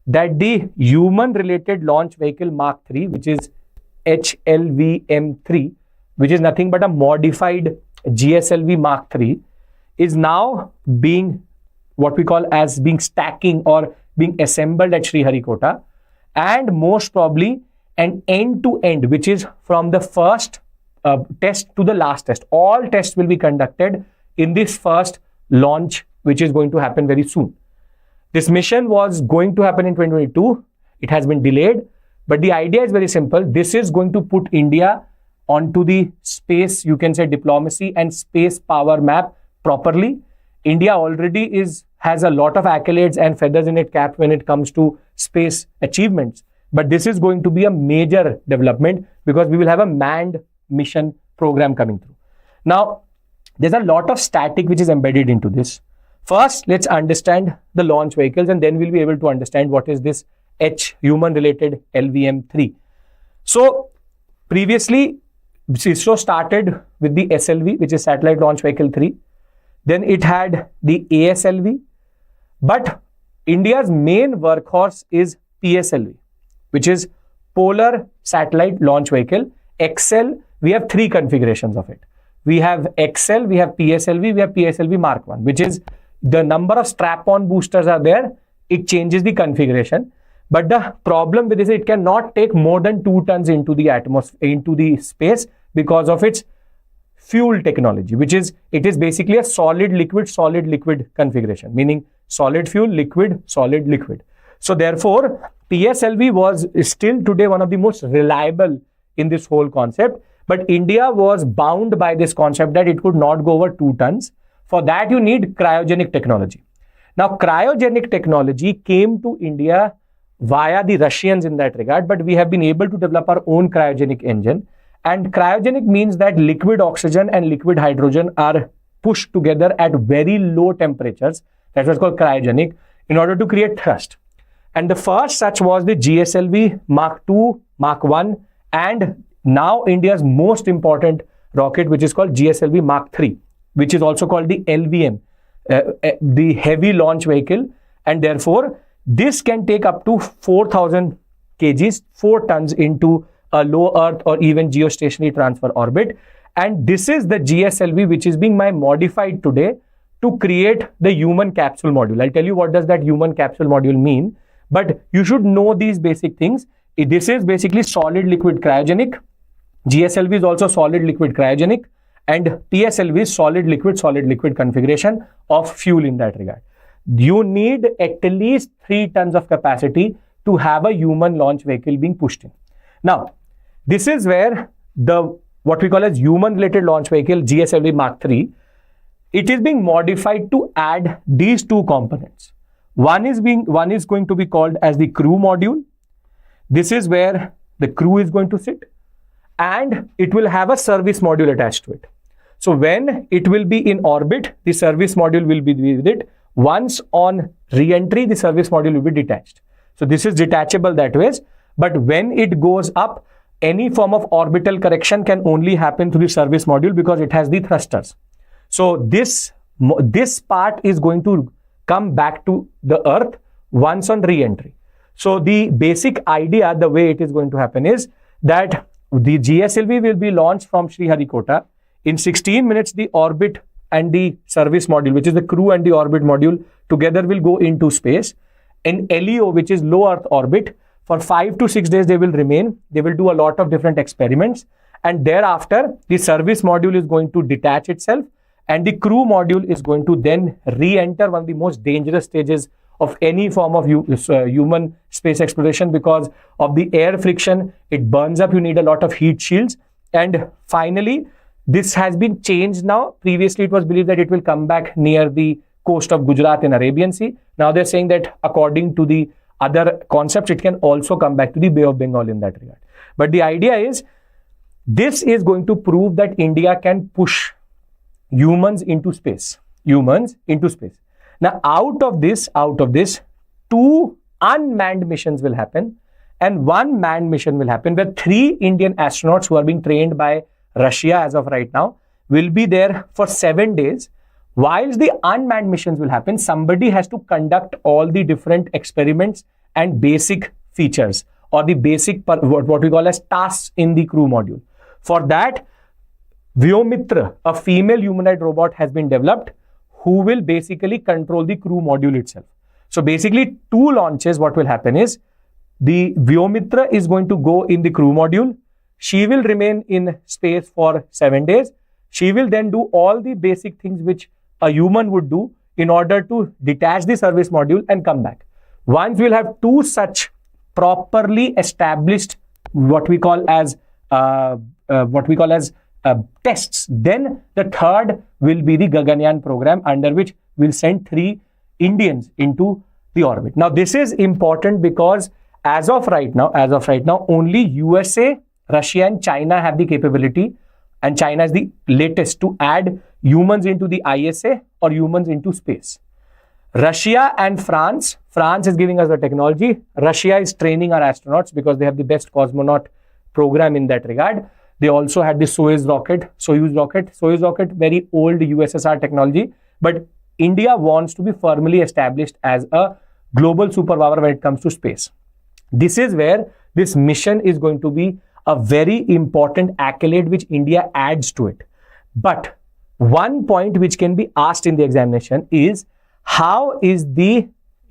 that the human-related launch vehicle Mark III, which is HLVM3, which is nothing but a modified GSLV Mark III, is now being what we call as being stacking or being assembled at Sriharikota, and most probably an end-to-end, which is from the first test to the last test. All tests will be conducted in this first launch, which is going to happen very soon. This mission was going to happen in 2022. It has been delayed, but the idea is very simple. This is going to put India onto the space, you can say, diplomacy and space power map properly. India already has a lot of accolades and feathers in its cap when it comes to space achievements. But this is going to be a major development because we will have a manned mission program coming through. Now, there's a lot of static which is embedded into this. First, let's understand the launch vehicles, and then we'll be able to understand what is this human-related LVM3. So, previously, ISRO started with the SLV, which is Satellite Launch Vehicle 3. Then it had the ASLV. But India's main workhorse is PSLV, which is Polar Satellite Launch Vehicle. XL, we have 3 configurations of it. We have XL, we have PSLV, we have PSLV Mark 1, which is the number of strap-on boosters are there. It changes the configuration. But the problem with this, it cannot take more than 2 tons into the atmosphere, into the space, because of its fuel technology, which is, it is basically a solid liquid configuration, meaning solid fuel, liquid, solid liquid. So therefore, PSLV is still today one of the most reliable in this whole concept. But India was bound by this concept that it could not go over 2 tons. For that, you need cryogenic technology. Now, cryogenic technology came to India via the Russians in that regard, but we have been able to develop our own cryogenic engine. And cryogenic means that liquid oxygen and liquid hydrogen are pushed together at very low temperatures. That's what's called cryogenic, in order to create thrust. And the first such was the GSLV Mark II, Mark 1, and now India's most important rocket, which is called GSLV Mark III, which is also called the LVM, the heavy launch vehicle. And therefore, this can take up to 4,000 kgs, 4 tons into a low Earth or even geostationary transfer orbit. And this is the GSLV which is being modified today to create the human capsule module. I'll tell you what does that human capsule module mean, but you should know these basic things. This is basically solid liquid cryogenic. GSLV is also solid liquid cryogenic, and PSLV is solid liquid configuration of fuel in that regard. you need at least 3 tons of capacity to have a human launch vehicle being pushed in. Now, this is where the what we call as human related launch vehicle GSLV Mark III, it is being modified to add these 2 components. One is going to be called as the crew module. This is where the crew is going to sit, and it will have a service module attached to it. So when it will be in orbit, the service module will be with it. Once on re-entry, the service module will be detached. So this is detachable that way, but when it goes up, any form of orbital correction can only happen through the service module because it has the thrusters. So this part is going to come back to the Earth once on re-entry. So the basic idea, the way it is going to happen is that the GSLV will be launched from Sriharikota. In 16 minutes, the orbit and the service module, which is the crew and the orbit module, together will go into space. In LEO, which is low Earth orbit, for 5 to 6 days they will remain. They will do a lot of different experiments, and thereafter the service module is going to detach itself, and the crew module is going to then re-enter one of the most dangerous stages of any form of human space exploration because of the air friction. It burns up. You need a lot of heat shields. And finally, this has been changed now. Previously, it was believed that it will come back near the coast of Gujarat in Arabian Sea. Now they're saying that according to the other concepts, it can also come back to the Bay of Bengal in that regard. But the idea is, this is going to prove that India can push humans into space. Now, out of this, 2 unmanned missions will happen and 1 manned mission will happen, where 3 Indian astronauts who are being trained by Russia as of right now will be there for 7 days. Whilst the unmanned missions will happen, somebody has to conduct all the different experiments and basic features, or the basic what we call as tasks in the crew module. For that, Vyomitra, a female humanoid robot, has been developed who will basically control the crew module itself. So basically 2 launches, what will happen is, the Vyomitra is going to go in the crew module. She will remain in space for 7 days. She will then do all the basic things which a human would do in order to detach the service module and come back. Once we'll have 2 such properly established what we call as tests, then the third will be the Gaganyaan program, under which we'll send 3 Indians into the orbit. Now this is important because as of right now, only USA, Russia and China have the capability, and China is the latest to add humans into the ISA or humans into space. Russia and France is giving us the technology. Russia is training our astronauts because they have the best cosmonaut program in that regard. They also had the Soyuz rocket, very old USSR technology. But India wants to be firmly established as a global superpower when it comes to space. This is where this mission is going to be a very important accolade which India adds to it. But one point which can be asked in the examination is, how is the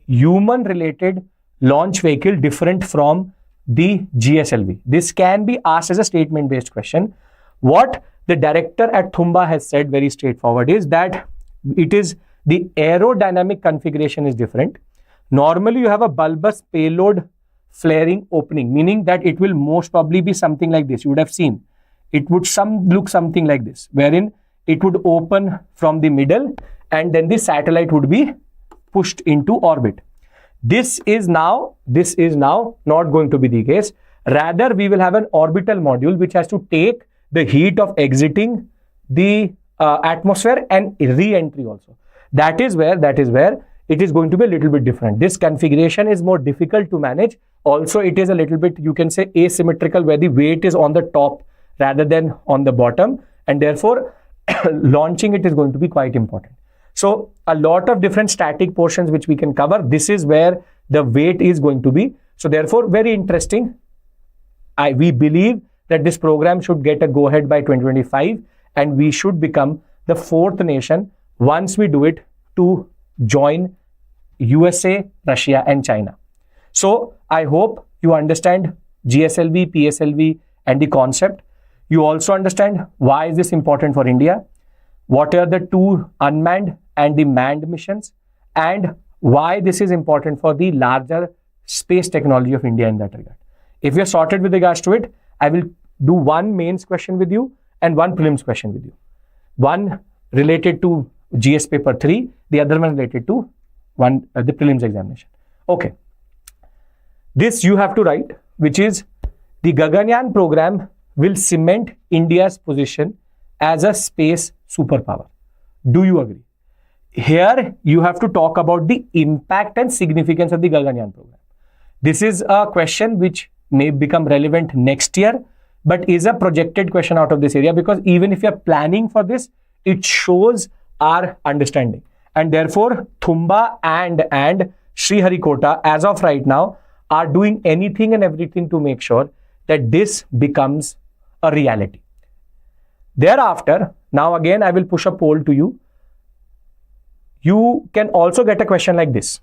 human related launch vehicle different from the GSLV? This can be asked as a statement based question. What the director at Thumba has said very straightforward is that it is the aerodynamic configuration is different. Normally you have a bulbous payload flaring opening, meaning that it will most probably be something like this. You would have seen it would look something like this, wherein it would open from the middle and then the satellite would be pushed into orbit. This is now not going to be the case. Rather, we will have an orbital module which has to take the heat of exiting the atmosphere and re-entry also. That is where it is going to be a little bit different. This configuration is more difficult to manage. Also, it is a little bit, you can say, asymmetrical, where the weight is on the top rather than on the bottom, and therefore launching it is going to be quite important. So a lot of different static portions which we can cover. This is where the weight is going to be. So therefore, very interesting. We believe that this program should get a go ahead by 2025, and we should become the 4th nation once we do it to join USA, Russia and China. So I hope you understand GSLV, PSLV and the concept. You also understand why is this important for India, what are the 2 unmanned and the manned missions, and why this is important for the larger space technology of India in that regard. If you're sorted with regards to it, I will do one mains question with you and one prelims question with you. One related to GS paper 3, the other one related to the prelims examination. Okay. This you have to write, which is the Gaganyaan program will cement India's position as a space superpower. Do you agree? Here you have to talk about the impact and significance of the Gaganyaan program. This is a question which may become relevant next year, but is a projected question out of this area, because even if you're planning for this, it shows our understanding. And therefore, Thumba and Sriharikota, as of right now, are doing anything and everything to make sure that this becomes a reality. Thereafter, now again, I will push a poll to you. You can also get a question like this.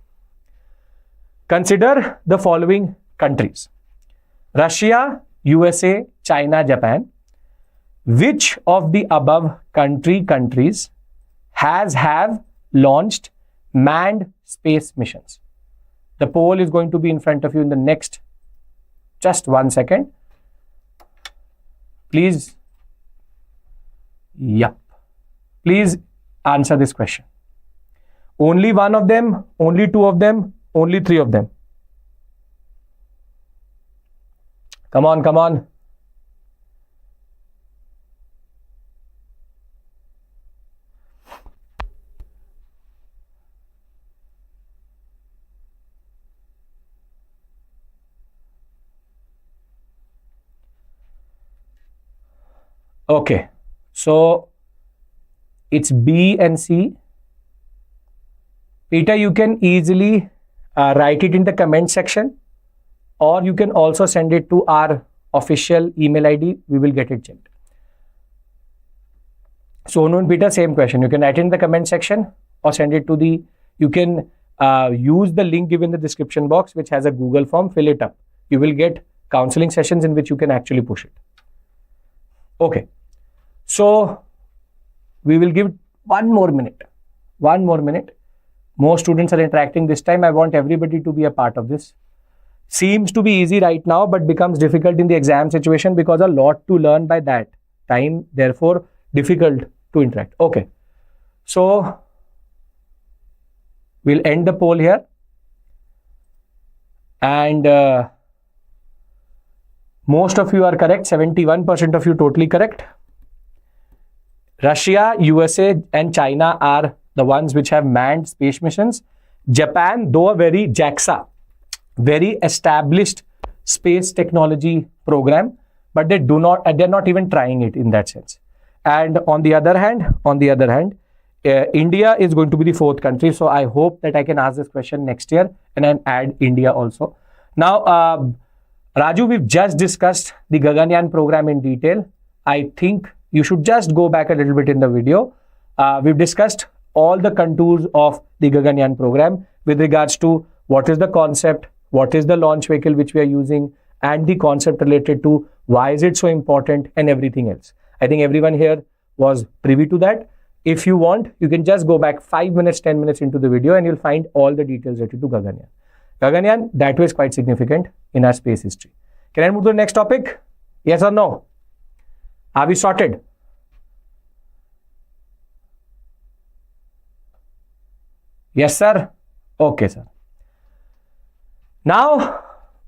Consider the following countries: Russia, USA, China, Japan. Which of the above countries have launched manned space missions? The poll is going to be in front of you in the next just 1 second. Please, please answer this question. Only one of them, only two of them, only three of them. Come on, come on. Okay, so it's B and C. Peter, you can easily write it in the comment section, or you can also send it to our official email ID. We will get it checked. Sonu and Peter, same question. You can write it in the comment section or send it to the, you can use the link given in the description box, which has a Google form, fill it up. You will get counseling sessions in which you can actually push it. Okay. So we will give one more minute. More students are interacting this time. I want everybody to be a part of this. Seems to be easy right now, but becomes difficult in the exam situation because a lot to learn by that time. Therefore, difficult to interact. Okay. So we'll end the poll here. And most of you are correct. 71% of you totally correct. Russia, USA and China are the ones which have manned space missions. Japan, though a very JAXA, very established space technology program, but they're not even trying it in that sense. And on the other hand, India is going to be the fourth country. So I hope that I can ask this question next year and then add India also. Now, Raju, we've just discussed the Gaganyaan program in detail. I think you should just go back a little bit in the video. We've discussed all the contours of the Gaganyaan program with regards to what is the concept, what is the launch vehicle which we are using, and the concept related to why is it so important and everything else. I think everyone here was privy to that. If you want, you can just go back 5 minutes, 10 minutes into the video and you'll find all the details related to Gaganyaan. Gaganyaan, that way is quite significant in our space history. Can I move to the next topic? Yes or no? Are we sorted? Yes, sir. Okay, sir. Now,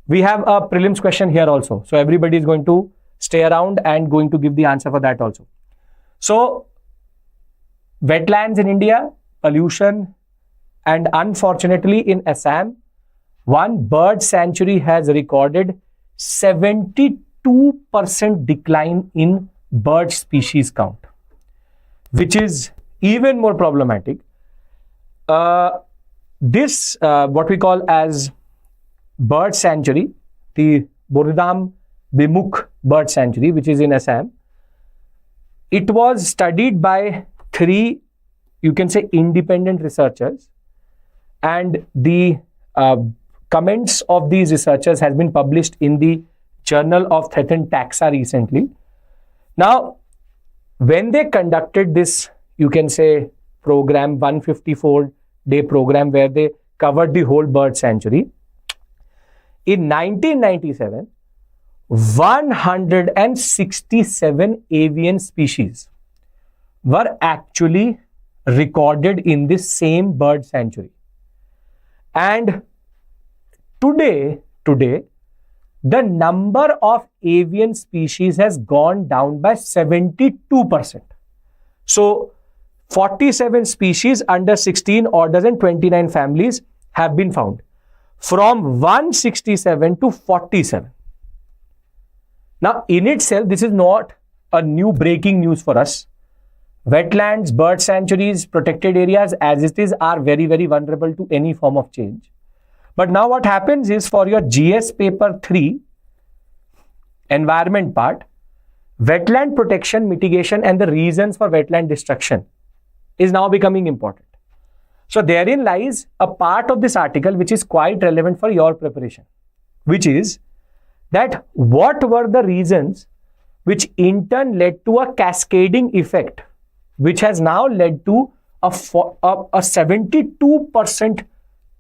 we have a prelims question here also. So, everybody is going to stay around and going to give the answer for that also. So, wetlands in India, pollution, and unfortunately in Assam, one bird sanctuary has recorded 72% decline in bird species count, which is even more problematic. This, what we call as bird sanctuary, the Burdam Bimukh bird sanctuary, which is in Assam, it was studied by 3, you can say, independent researchers, and the comments of these researchers has been published in the Journal of Threatened Taxa recently. Now, when they conducted this, you can say, program, 154-day program, where they covered the whole bird sanctuary. In 1997, 167 avian species were actually recorded in this same bird sanctuary. And today, the number of avian species has gone down by 72%. So, 47 species under 16 orders and 29 families have been found. From 167 to 47. Now, in itself, this is not a new breaking news for us. Wetlands, bird sanctuaries, protected areas as it is are very, very vulnerable to any form of change. But now what happens is for your GS paper 3, environment part, wetland protection, mitigation and the reasons for wetland destruction is now becoming important. So therein lies a part of this article which is quite relevant for your preparation, which is that what were the reasons which in turn led to a cascading effect, which has now led to a 72%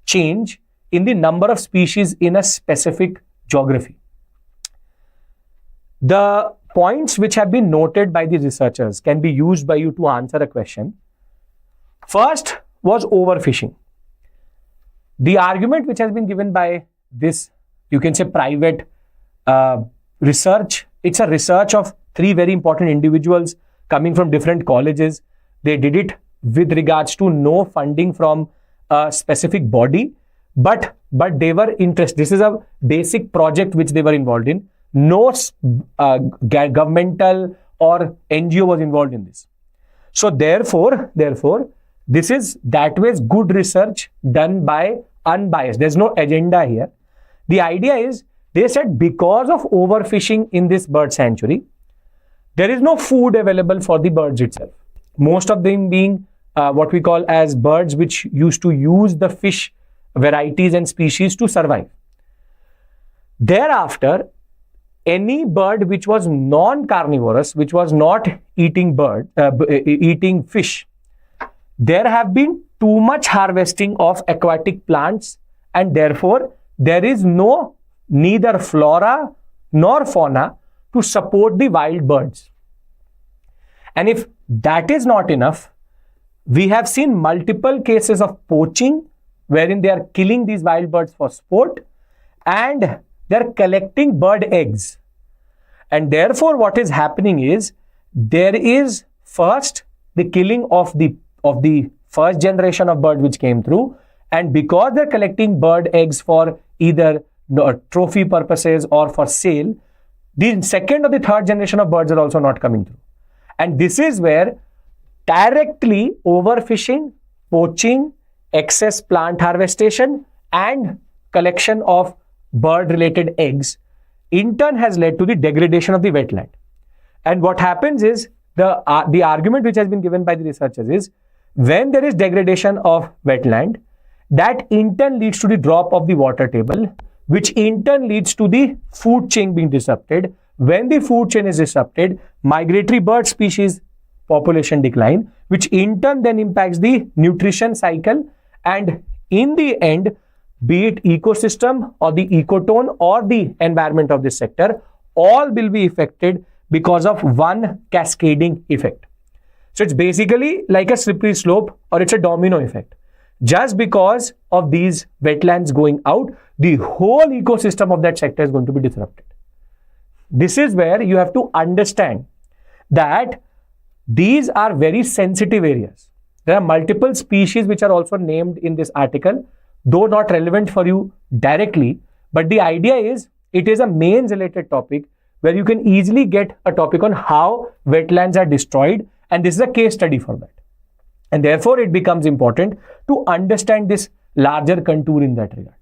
change in the number of species in a specific geography. The points which have been noted by the researchers can be used by you to answer a question. First was overfishing. The argument which has been given by this, you can say, private research, it's a research of 3 very important individuals coming from different colleges. They did it with regards to no funding from a specific body, but they were interested. This is a basic project which they were involved in. No governmental or NGO was involved in this. So therefore, this is that way good research done by unbiased. There's no agenda here. The idea is, they said because of overfishing in this bird sanctuary, there is no food available for the birds itself. Most of them being what we call as birds which used to use the fish varieties and species to survive. Thereafter, any bird which was non-carnivorous, which was not eating eating fish, there have been too much harvesting of aquatic plants, and therefore there is neither flora nor fauna to support the wild birds. And if that is not enough, we have seen multiple cases of poaching wherein they are killing these wild birds for sport and they are collecting bird eggs. And therefore what is happening is, there is first the killing of the first generation of bird which came through, and because they're collecting bird eggs for either trophy purposes or for sale, the second or the third generation of birds are also not coming through. And this is where directly overfishing, poaching, excess plant harvestation and collection of bird related eggs in turn has led to the degradation of the wetland. And what happens is, the argument which has been given by the researchers is, when there is degradation of wetland, that in turn leads to the drop of the water table, which in turn leads to the food chain being disrupted. When the food chain is disrupted, migratory bird species population decline, which in turn then impacts the nutrition cycle, and in the end, be it ecosystem or the ecotone or the environment of this sector, all will be affected because of one cascading effect. So it's basically like a slippery slope, or it's a domino effect. Just because of these wetlands going out, the whole ecosystem of that sector is going to be disrupted. This is where you have to understand that these are very sensitive areas. There are multiple species which are also named in this article, though not relevant for you directly, but the idea is, it is a mains related topic where you can easily get a topic on how wetlands are destroyed, and this is a case study for that. And therefore it becomes important to understand this larger contour in that regard.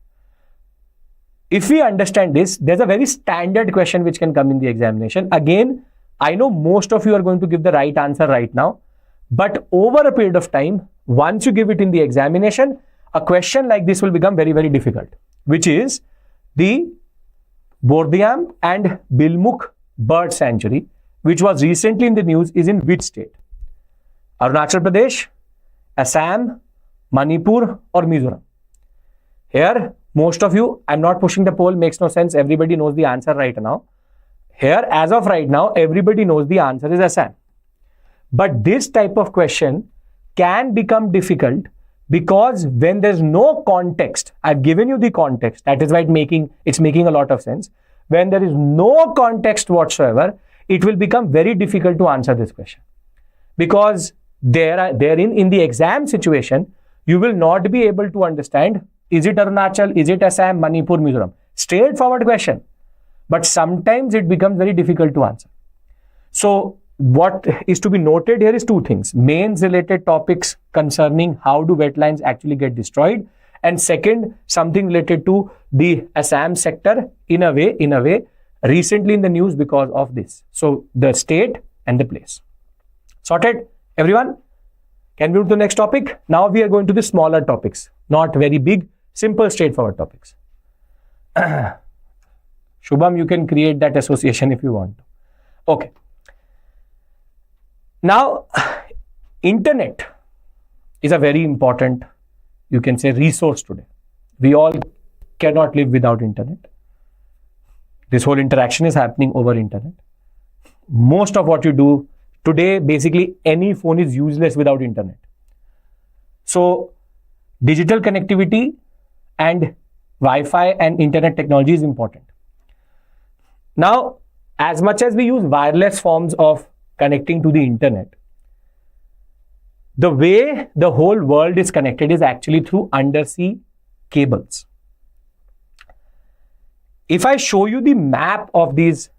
If we understand this, there's a very standard question which can come in the examination. Again, I know most of you are going to give the right answer right now, but over a period of time, once you give it in the examination, a question like this will become very, very difficult, which is the Bordeam and Bilmuk bird sanctuary, which was recently in the news, is in which state? Arunachal Pradesh, Assam, Manipur or Mizoram? Here, most of you, I'm not pushing the poll, makes no sense. Everybody knows the answer right now. Here, as of right now, everybody knows the answer is Assam. But this type of question can become difficult because when there's no context, I've given you the context, that is why it's making a lot of sense. When there is no context whatsoever, it will become very difficult to answer this question. Because therein, in the exam situation, you will not be able to understand, is it Arunachal, is it Assam, Manipur, Mizoram? Straightforward question. But sometimes it becomes very difficult to answer. So what is to be noted here is two things. Mains related topics concerning how do wetlands actually get destroyed. And second, something related to the Assam sector in a way, recently in the news because of this. So the state and the place. Sorted, everyone? Can we move to the next topic? Now we are going to the smaller topics, not very big, simple, straightforward topics. Shubham, you can create that association if you want to. Okay. Now, internet is a very important, you can say, resource today. We all cannot live without internet. This whole interaction is happening over internet. Most of what you do today, basically any phone is useless without internet. So, digital connectivity and Wi-Fi and internet technology is important. Now, as much as we use wireless forms of connecting to the internet, the way the whole world is connected is actually through undersea cables. If I show you the map of these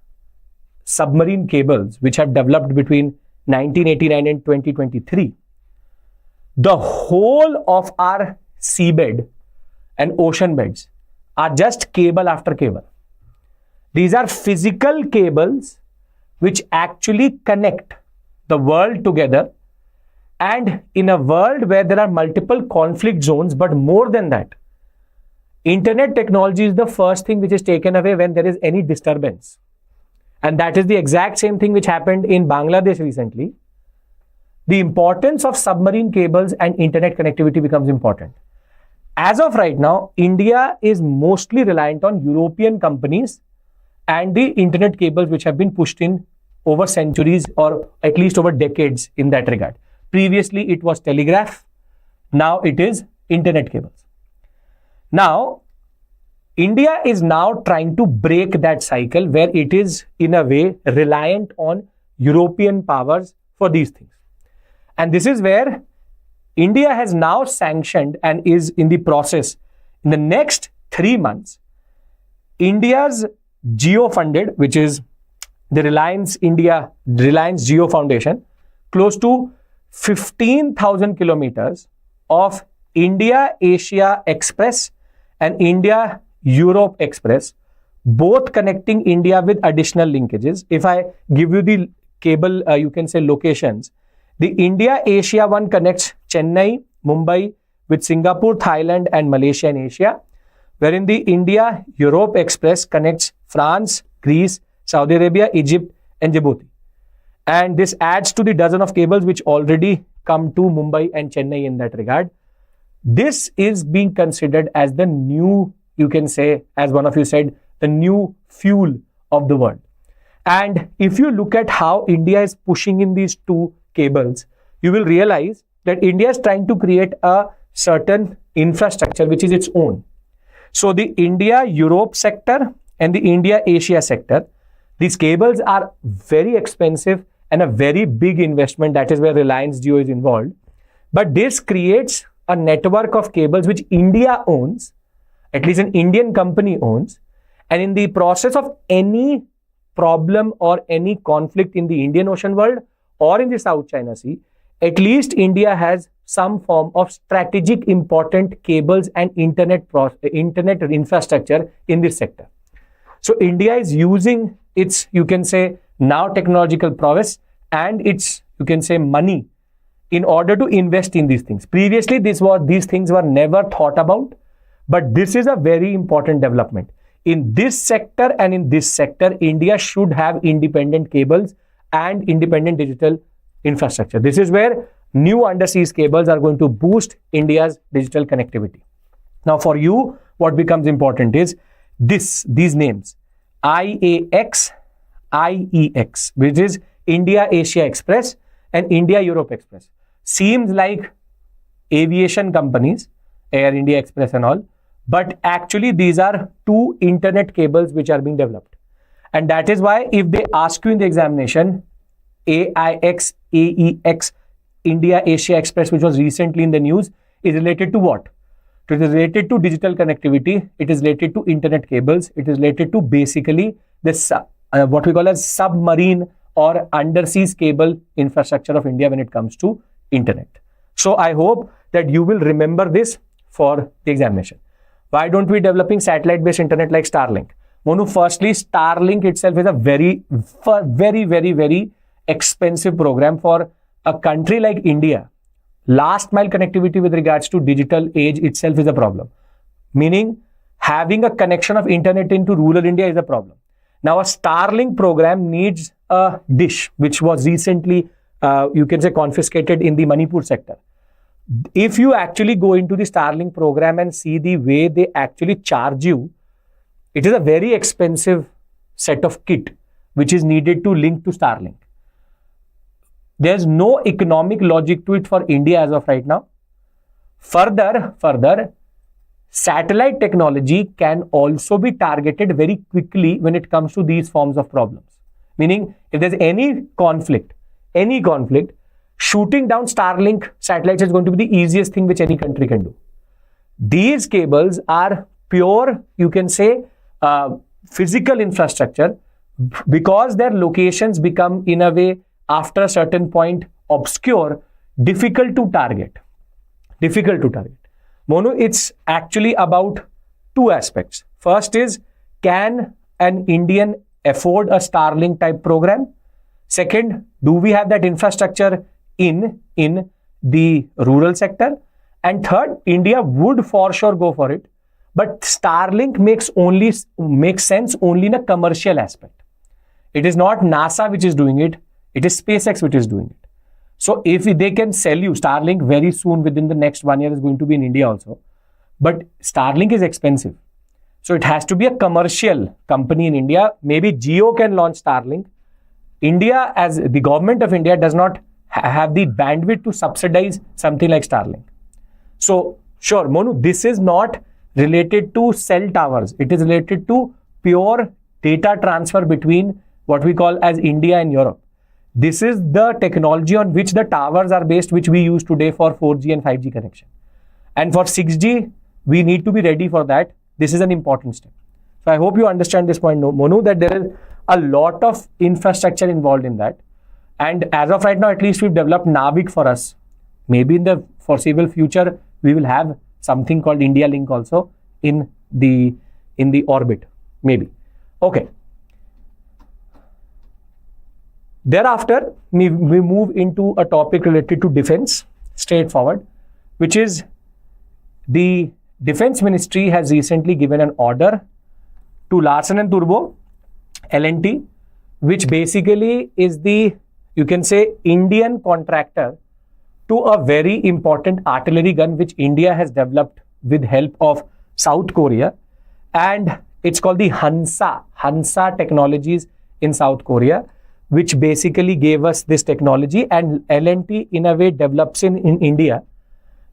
submarine cables which have developed between 1989 and 2023, the whole of our seabed and ocean beds are just cable after cable. These are physical cables which actually connect the world together, and in a world where there are multiple conflict zones, but more than that, internet technology is the first thing which is taken away when there is any disturbance. And that is the exact same thing which happened in Bangladesh recently. The importance of submarine cables and internet connectivity becomes important. As of right now, India is mostly reliant on European companies and the internet cables which have been pushed in over centuries or at least over decades in that regard. Previously, it was telegraph. Now it is internet cables. Now, India is now trying to break that cycle where it is in a way reliant on European powers for these things. And this is where India has now sanctioned and is in the process in the next 3 months, India's geo-funded, which is the Reliance Geo Foundation, close to 15,000 kilometers of India-Asia Express and India-Europe Express, both connecting India with additional linkages. If I give you the cable, you can say locations, the India-Asia one connects Chennai, Mumbai with Singapore, Thailand and Malaysia in Asia, wherein the India-Europe Express connects France, Greece, Saudi Arabia, Egypt and Djibouti. And this adds to the dozen of cables which already come to Mumbai and Chennai in that regard. This is being considered as the new, you can say, as one of you said, the new fuel of the world. And if you look at how India is pushing in these two cables, you will realize that India is trying to create a certain infrastructure which is its own. So the India-Europe sector and the India-Asia sector, these cables are very expensive and a very big investment. That is where Reliance Jio is involved. But this creates a network of cables which India owns, at least an Indian company owns. And in the process of any problem or any conflict in the Indian Ocean world or in the South China Sea, at least India has some form of strategic important cables and internet infrastructure in this sector. So India is using its, you can say, now technological prowess and its, you can say, money in order to invest in these things. Previously, these things were never thought about, but this is a very important development. In this sector and in this sector, India should have independent cables and independent digital infrastructure. This is where new undersea cables are going to boost India's digital connectivity. Now for you, what becomes important is these names, IAX, IEX, which is India Asia Express and India Europe Express. Seems like aviation companies, Air India Express and all, but actually these are two internet cables which are being developed. And that is why if they ask you in the examination, AIX, AEX, India Asia Express, which was recently in the news, is related to what? It is related to digital connectivity. It is related to internet cables. It is related to basically this what we call as submarine or undersea cable infrastructure of India when it comes to internet. So I hope that you will remember this for the examination. Why don't we developing satellite-based internet like Starlink? Monu, firstly, Starlink itself is a very expensive program for a country like India. Last mile connectivity with regards to digital age itself is a problem. Meaning having a connection of internet into rural India is a problem. Now a Starlink program needs a dish which was recently, you can say, confiscated in the Manipur sector. If you actually go into the Starlink program and see the way they actually charge you, it is a very expensive set of kit which is needed to link to Starlink. There's no economic logic to it for India as of right now. Further, satellite technology can also be targeted very quickly when it comes to these forms of problems. Meaning, if there's any conflict, shooting down Starlink satellites is going to be the easiest thing which any country can do. These cables are pure, you can say, physical infrastructure, because their locations become, in a way, after a certain point, obscure, difficult to target. Monu, it's actually about two aspects. First is, can an Indian afford a Starlink type program? Second, do we have that infrastructure in the rural sector? And third, India would for sure go for it. But Starlink makes sense only in a commercial aspect. It is not NASA which is doing it. It is SpaceX which is doing it. So if they can sell you Starlink very soon, within the next 1 year is going to be in India also. But Starlink is expensive. So it has to be a commercial company in India. Maybe Jio can launch Starlink. India, as the government of India, does not have the bandwidth to subsidize something like Starlink. So sure, Monu, this is not related to cell towers. It is related to pure data transfer between what we call as India and Europe. This is the technology on which the towers are based, which we use today for 4G and 5G connection. And for 6G, we need to be ready for that. This is an important step. So I hope you understand this point, Monu, that there is a lot of infrastructure involved in that. And as of right now, at least we've developed Navig for us. Maybe in the foreseeable future, we will have something called India Link also in the orbit. Maybe. Okay. Thereafter, we move into a topic related to defense, straightforward, which is the Defense Ministry has recently given an order to Larsen & Toubro, L&T, which basically is the, you can say, Indian contractor to a very important artillery gun which India has developed with help of South Korea, and it's called the Hansa Technologies in South Korea, which basically gave us this technology, and L&T in a way develops in India.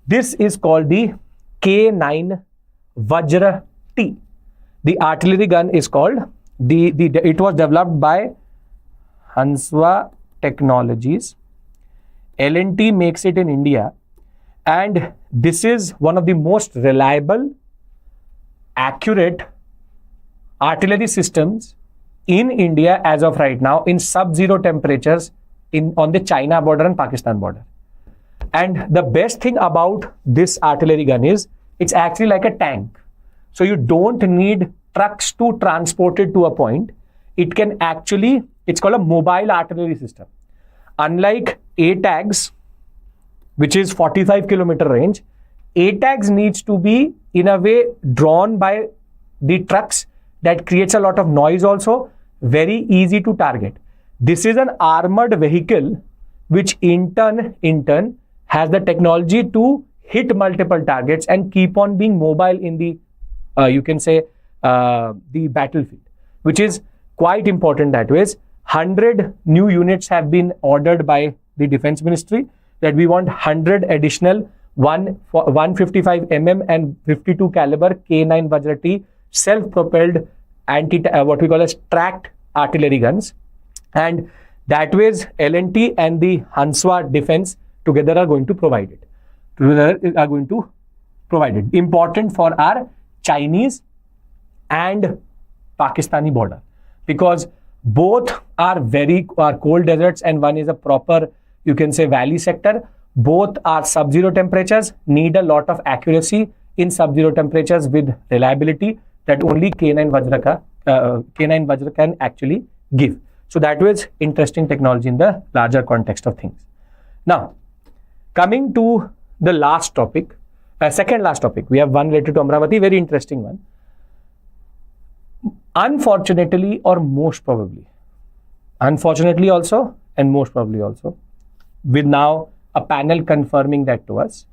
This is called the K9 Vajra T. The artillery gun is called, it was developed by Hansa Technologies. L&T makes it in India, and this is one of the most reliable, accurate artillery systems in India as of right now, in sub-zero temperatures on the China border and Pakistan border. And the best thing about this artillery gun is it's actually like a tank. So you don't need trucks to transport it to a point. It can actually, it's called a mobile artillery system. Unlike ATAGS, which is 45 kilometer range, ATAGS needs to be in a way drawn by the trucks. That creates a lot of noise also, very easy to target. This is an armored vehicle which in turn has the technology to hit multiple targets and keep on being mobile in the, you can say, the battlefield, which is quite important. That is, 100 new units have been ordered by the Defense Ministry, that we want 100 additional 155 mm and 52 caliber K9 Vajra-T self-propelled what we call as tracked artillery guns, and that ways L&T and the Hanswa Defense together are going to provide it. Important for our Chinese and Pakistani border, because both are cold deserts and one is a proper, you can say, valley sector. Both are sub-zero temperatures, need a lot of accuracy in sub-zero temperatures with reliability that only K9 Vajra can actually give. So that was interesting technology in the larger context of things. Now, coming to the last topic, second last topic, we have one related to Amaravati, very interesting one. Unfortunately, or most probably, unfortunately also and most probably also, with now a panel confirming that to us,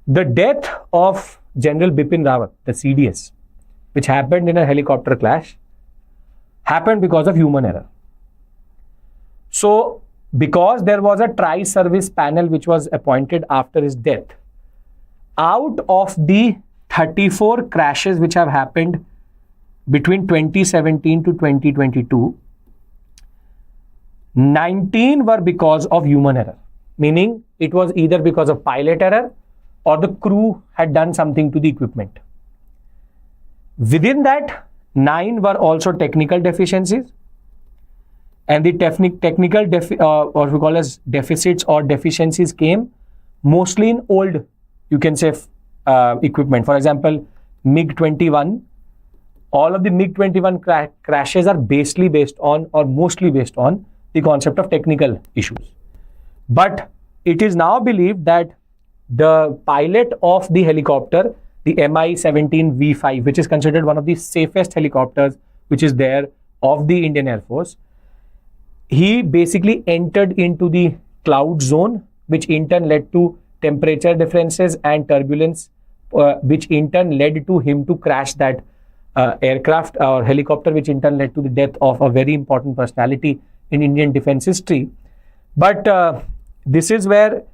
the death of General Bipin Rawat, the CDS, which happened in a helicopter crash, happened because of human error. So, because there was a tri-service panel which was appointed after his death, out of the 34 crashes which have happened between 2017 to 2022, 19 were because of human error, meaning it was either because of pilot error or the crew had done something to the equipment. Within that, 9 were also technical deficiencies, and the technical or we call as deficits or deficiencies came mostly in old, you can say, equipment. For example, MiG-21. All of the MiG-21 crashes are mostly based on the concept of technical issues. But it is now believed that the pilot of the helicopter, the Mi-17 V5, which is considered one of the safest helicopters which is there of the Indian Air Force, he basically entered into the cloud zone, which in turn led to temperature differences and turbulence, which in turn led to him to crash that aircraft or helicopter, which in turn led to the death of a very important personality in Indian defense history. But this is where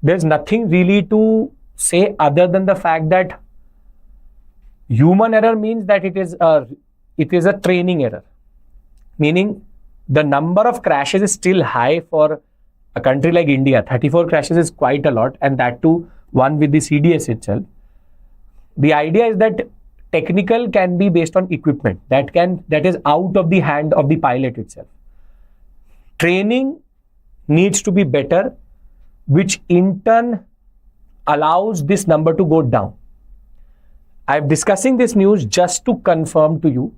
there's nothing really to say other than the fact that human error means that it is a training error, meaning the number of crashes is still high for a country like India. 34 crashes is quite a lot, and that too one with the CDS itself. The idea is that technical can be based on equipment that is out of the hand of the pilot itself. Training needs to be better, which in turn allows this number to go down. I'm discussing this news just to confirm to you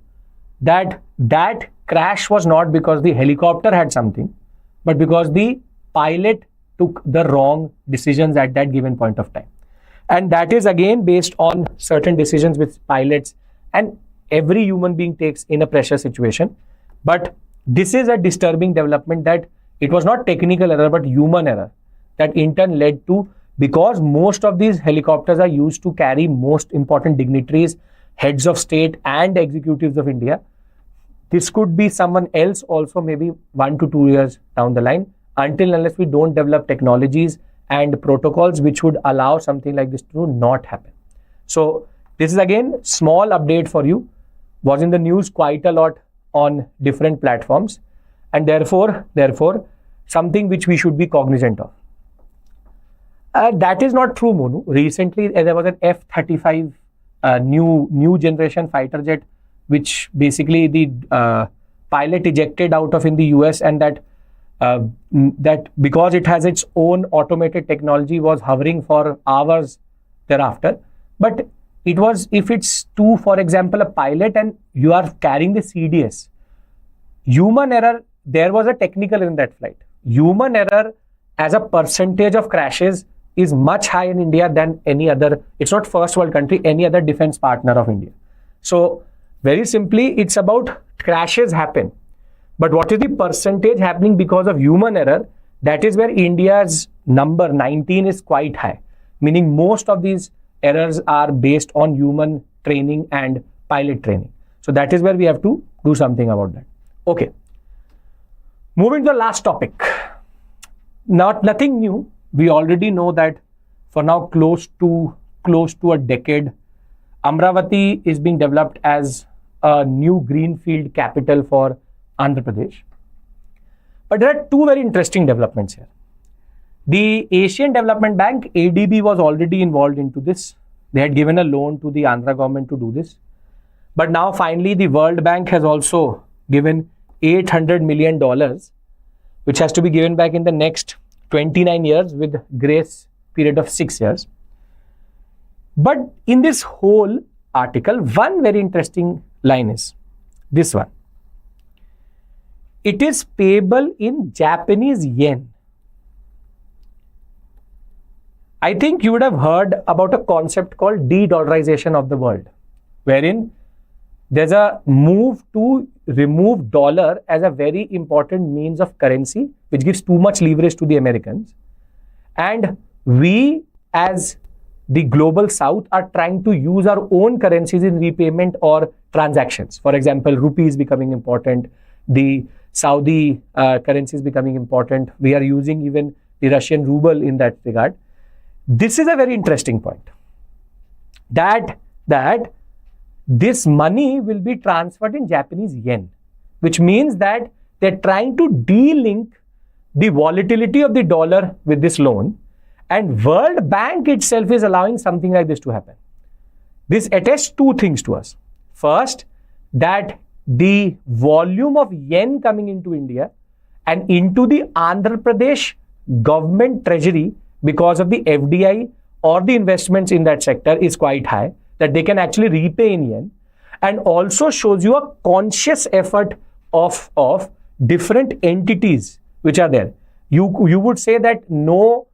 that that crash was not because the helicopter had something, but because the pilot took the wrong decisions at that given point of time. And that is again based on certain decisions which pilots and every human being takes in a pressure situation. But this is a disturbing development, that it was not technical error but human error that in turn led to, because most of these helicopters are used to carry most important dignitaries, heads of state and executives of India. This could be someone else also, maybe 1 to 2 years down the line, until unless we don't develop technologies and protocols which would allow something like this to not happen. So this is again small update for you, was in the news quite a lot on different platforms, and therefore something which we should be cognizant of. That is not true, Monu. Recently there was an F-35 new generation fighter jet, which basically the pilot ejected out of in the US, and that because it has its own automated technology was hovering for hours thereafter. But it was, if it's to, for example, a pilot and you are carrying the CDS, human error, there was a technical in that flight. Human error as a percentage of crashes is much higher in India than any other, it's not first world country, any other defense partner of India. So very simply, it's about crashes happen. But what is the percentage happening because of human error? That is where India's number 19 is quite high. meaning most of these errors are based on human training and pilot training. So that is where we have to do something about that. Okay. Moving to the last topic. Nothing new. We already know that for now close to a decade, Amaravati is being developed as a new greenfield capital for Andhra Pradesh. But there are two very interesting developments here. The Asian Development Bank, ADB, was already involved into this. They had given a loan to the Andhra government to do this. But now finally the World Bank has also given $800 million, which has to be given back in the next 29 years with grace period of 6 years. But in this whole article, one very interesting line is this one. It is payable in Japanese yen. I think you would have heard about a concept called de-dollarization of the world, wherein there's a move to remove dollar as a very important means of currency, which gives too much leverage to the Americans. And we as the global south are trying to use our own currencies in repayment or transactions. For example, rupee is becoming important. The Saudi currency is becoming important. We are using even the Russian ruble in that regard. This is a very interesting point. That this money will be transferred in Japanese yen, which means that they're trying to de-link the volatility of the dollar with this loan, and World Bank itself is allowing something like this to happen. This attests two things to us. First, that the volume of yen coming into India and into the Andhra Pradesh government treasury because of the FDI or the investments in that sector is quite high, that they can actually repay in yen, and also shows you a conscious effort of different entities which are there. You would say that no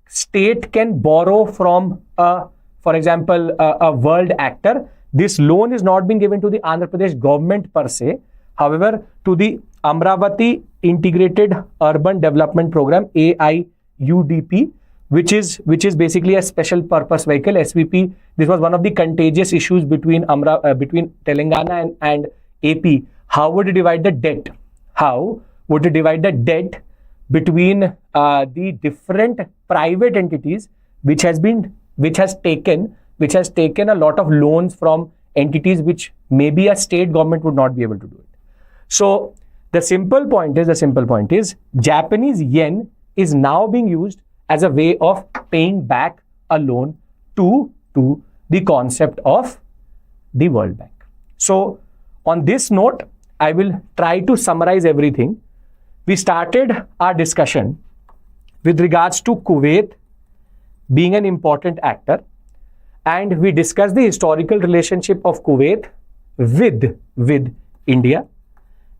state can borrow from, for example, a world actor. This loan is not being given to the Andhra Pradesh government per se. However, to the Amaravati Integrated Urban Development Program, AIUDP, which is basically a special purpose vehicle, SVP. This was one of the contagious issues between Telangana and AP. How would you divide the debt? How would you divide the debt between the different private entities which has taken a lot of loans from entities which maybe a state government would not be able to do it. So the simple point is Japanese yen is now being used as a way of paying back a loan to the concept of the World Bank. So on this note, I will try to summarize everything. We started our discussion with regards to Kuwait being an important actor, and we discussed the historical relationship of Kuwait with India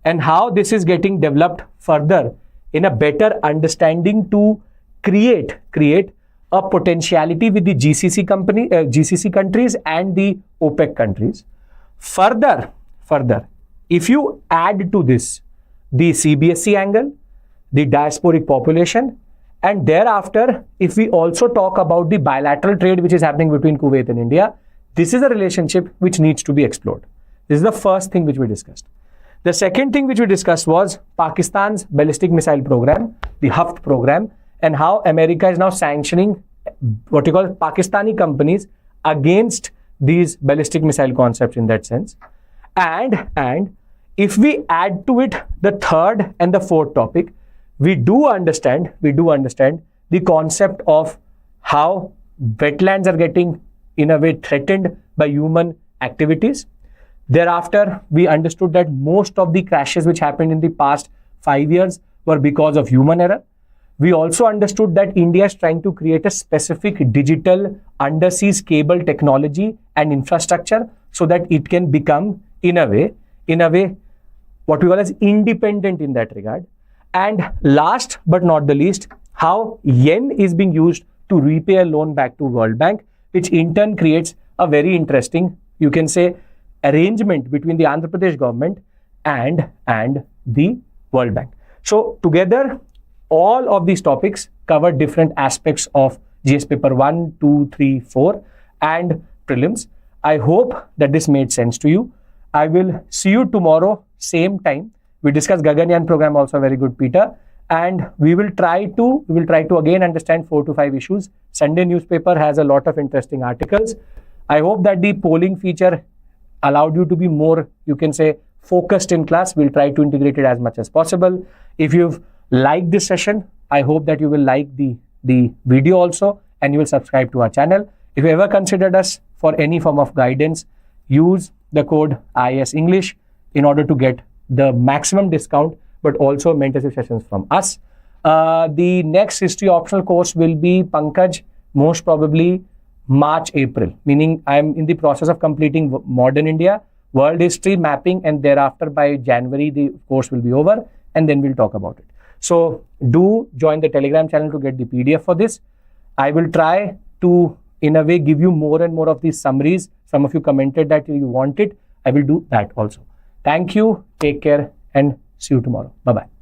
and how this is getting developed further in a better understanding to create a potentiality with the GCC countries and the OPEC countries. Further, if you add to this the CBSE angle, the diasporic population, and thereafter, if we also talk about the bilateral trade which is happening between Kuwait and India, this is a relationship which needs to be explored. This is the first thing which we discussed. The second thing which we discussed was Pakistan's ballistic missile program, the Haft program, and how America is now sanctioning what you call Pakistani companies against these ballistic missile concepts in that sense. And if we add to it the third and the fourth topic, we do understand the concept of how wetlands are getting in a way threatened by human activities. Thereafter, we understood that most of the crashes which happened in the past 5 years were because of human error. We also understood that India is trying to create a specific digital undersea cable technology and infrastructure so that it can become, in a way, what we call as independent in that regard. And last but not the least, how yen is being used to repay a loan back to World Bank, which in turn creates a very interesting, you can say, arrangement between the Andhra Pradesh government and the World Bank. So together, all of these topics cover different aspects of GS paper 1, 2, 3, 4 and prelims. I hope that this made sense to you. I will see you tomorrow, same time. We discussed Gaganyaan program, also very good, Peter. And we will try to again understand 4 to 5 issues. Sunday newspaper has a lot of interesting articles. I hope that the polling feature allowed you to be more, you can say, focused in class. We'll try to integrate it as much as possible. If you've liked this session, I hope that you will like the video also, and you will subscribe to our channel. If you ever considered us for any form of guidance, use the code IS English in order to get the maximum discount, but also mentorship sessions from us. The next history optional course will be, Pankaj, most probably March, April, meaning I'm in the process of completing modern India, world history mapping, and thereafter by January, the course will be over, and then we'll talk about it. So do join the Telegram channel to get the PDF for this. I will try to, in a way, give you more and more of these summaries. Some of you commented that you want it. I will do that also. Thank you. Take care and see you tomorrow. Bye-bye.